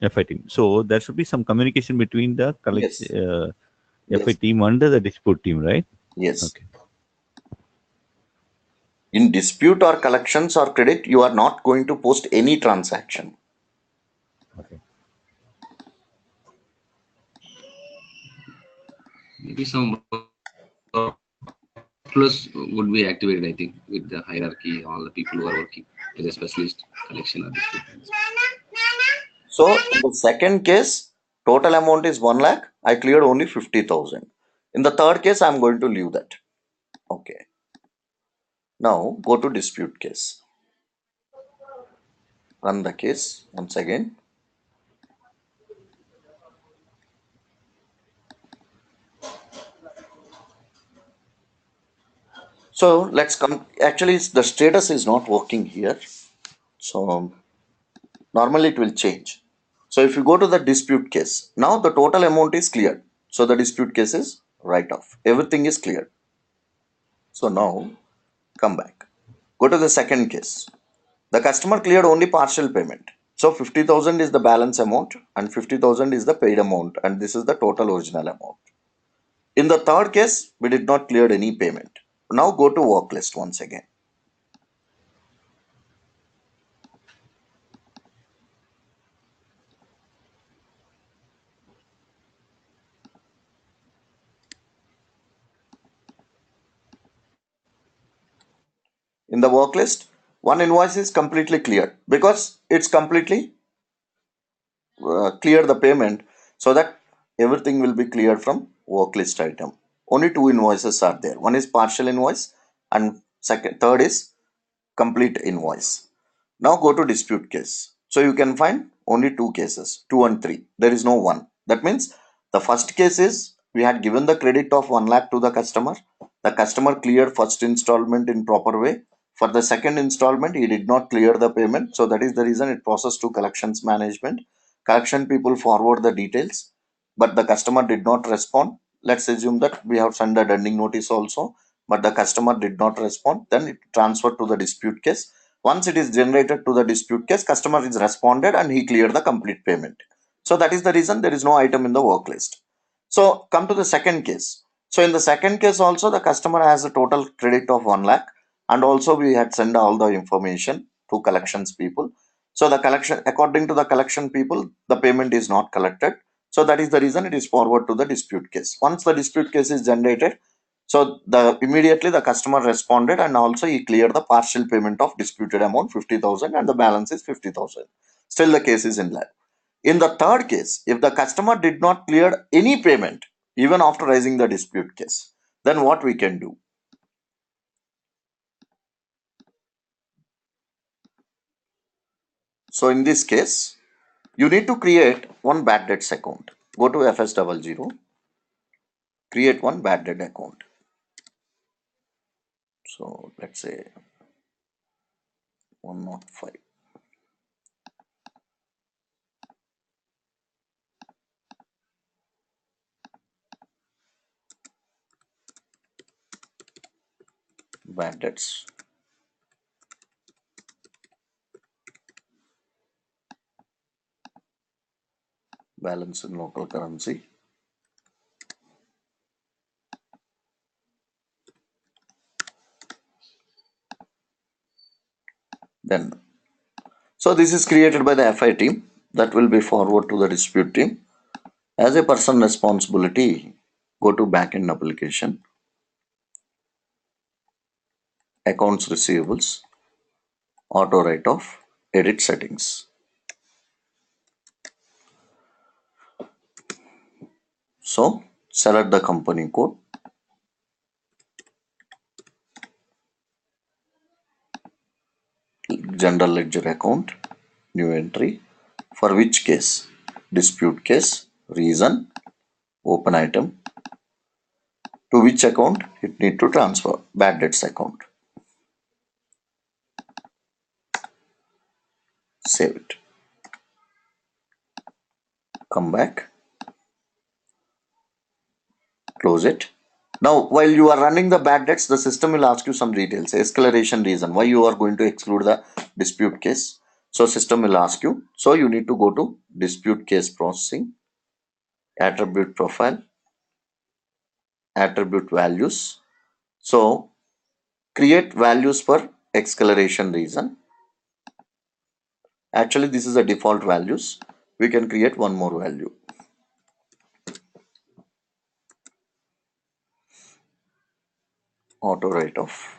FI team. So there should be some communication between the Yes. FI Yes. team and the dispute team, right? Yes. Okay. In dispute or collections or credit, you are not going to post any transaction. Okay. Maybe some plus would be activated, I think, with the hierarchy, all the people who are working as a specialist collection or dispute. So in the second case, total amount is 1 lakh. I cleared only 50,000. In the third case, I am going to leave that. Okay. Now go to dispute case. Run the case once again. So let's come. Actually, the status is not working here. So normally it will change. So if you go to the dispute case, now the total amount is cleared. So the dispute case is write off. Everything is cleared. So now come back. Go to the second case. The customer cleared only partial payment. So 50,000 is the balance amount and 50,000 is the paid amount, and this is the total original amount. In the third case, we did not clear any payment. Now go to work list once again. In the work list, one invoice is completely cleared because it's completely clear the payment, so that everything will be cleared from work list item. Only two invoices are there. One is partial invoice and third is complete invoice. Now go to dispute case. So you can find only two cases, 2 and 3. There is no 1. That means the first case is we had given the credit of 1 lakh to the customer. The customer cleared first installment in proper way. For the second installment, he did not clear the payment. So that is the reason it processed to collections management. Collection people forward the details, but the customer did not respond. Let's assume that we have sent a pending notice also, but the customer did not respond. Then it transferred to the dispute case. Once it is generated to the dispute case, customer is responded and he cleared the complete payment. So that is the reason there is no item in the work list. So come to the second case. So in the second case also, the customer has a total credit of 1 lakh, and also we had sent all the information to collections people. So the collection, according to the collection people, the payment is not collected. So that is the reason it is forward to the dispute case. Once the dispute case is generated, so immediately the customer responded and also he cleared the partial payment of disputed amount 50,000 and the balance is 50,000. Still the case is in live. In the third case, if the customer did not clear any payment even after raising the dispute case, then what we can do? So in this case, you need to create one bad debts account. Go to FS00, create one bad debt account. So let's say 105. Bad debts. Balance in local currency. Then So this is created by the FI team that will be forward to the dispute team. As a person responsibility, go to backend application, accounts receivables, auto write-off, edit settings. So select the company code, general ledger account, new entry, for which case, dispute case, reason, open item, to which account it need to transfer, bad debts account. Save it. Come back, close it. Now, while you are running the bad debts, the system will ask you some details. Escalation reason, why you are going to exclude the dispute case. So system will ask you. So you need to go to dispute case processing, attribute profile, attribute values. So create values for acceleration reason. Actually, this is the default values. We can create one more value. Auto write-off.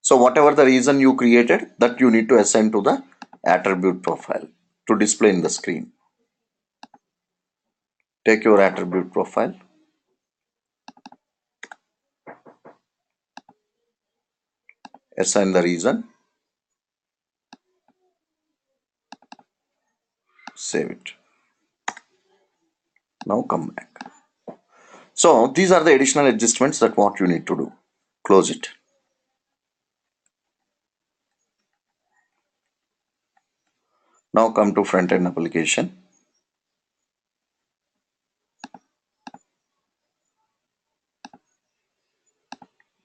So whatever the reason you created, that you need to assign to the attribute profile to display in the screen. Take your attribute profile. Assign the reason. Save it. Now come back. So these are the additional adjustments that what you need to do. Close it. Now come to front-end application.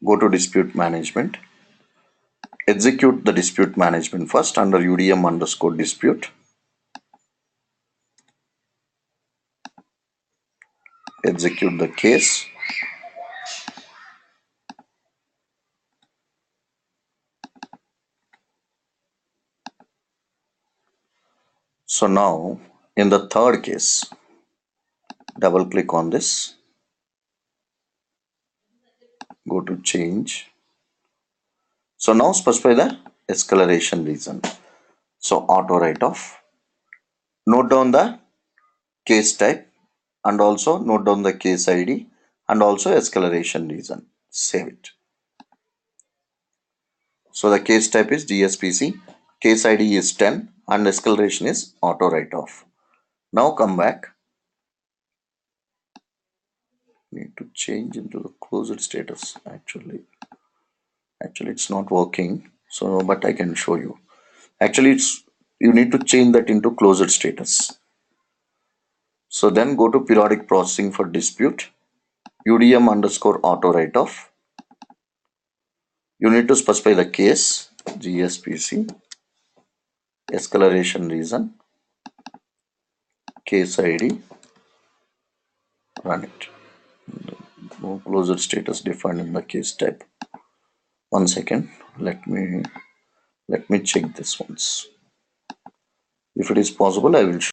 Go to dispute management. Execute the dispute management first under UDM underscore dispute. Execute the case. So now in the third case, double click on this. Go to change. So now specify the escalation reason. So auto write-off. Note down the case type and also note down the case ID and also escalation reason. Save it. So the case type is GSPC, case ID is 10 and escalation is auto write-off. Now come back. Need to change into the closed status. Actually it's not working. So but I can show you. Actually you need to change that into closed status. So then go to periodic processing for dispute, UDM underscore auto write-off. You need to specify the case, GSPC, escalation reason, case ID, run it. No closed status defined in the case type. 1 second, let me check this once. If it is possible, I will show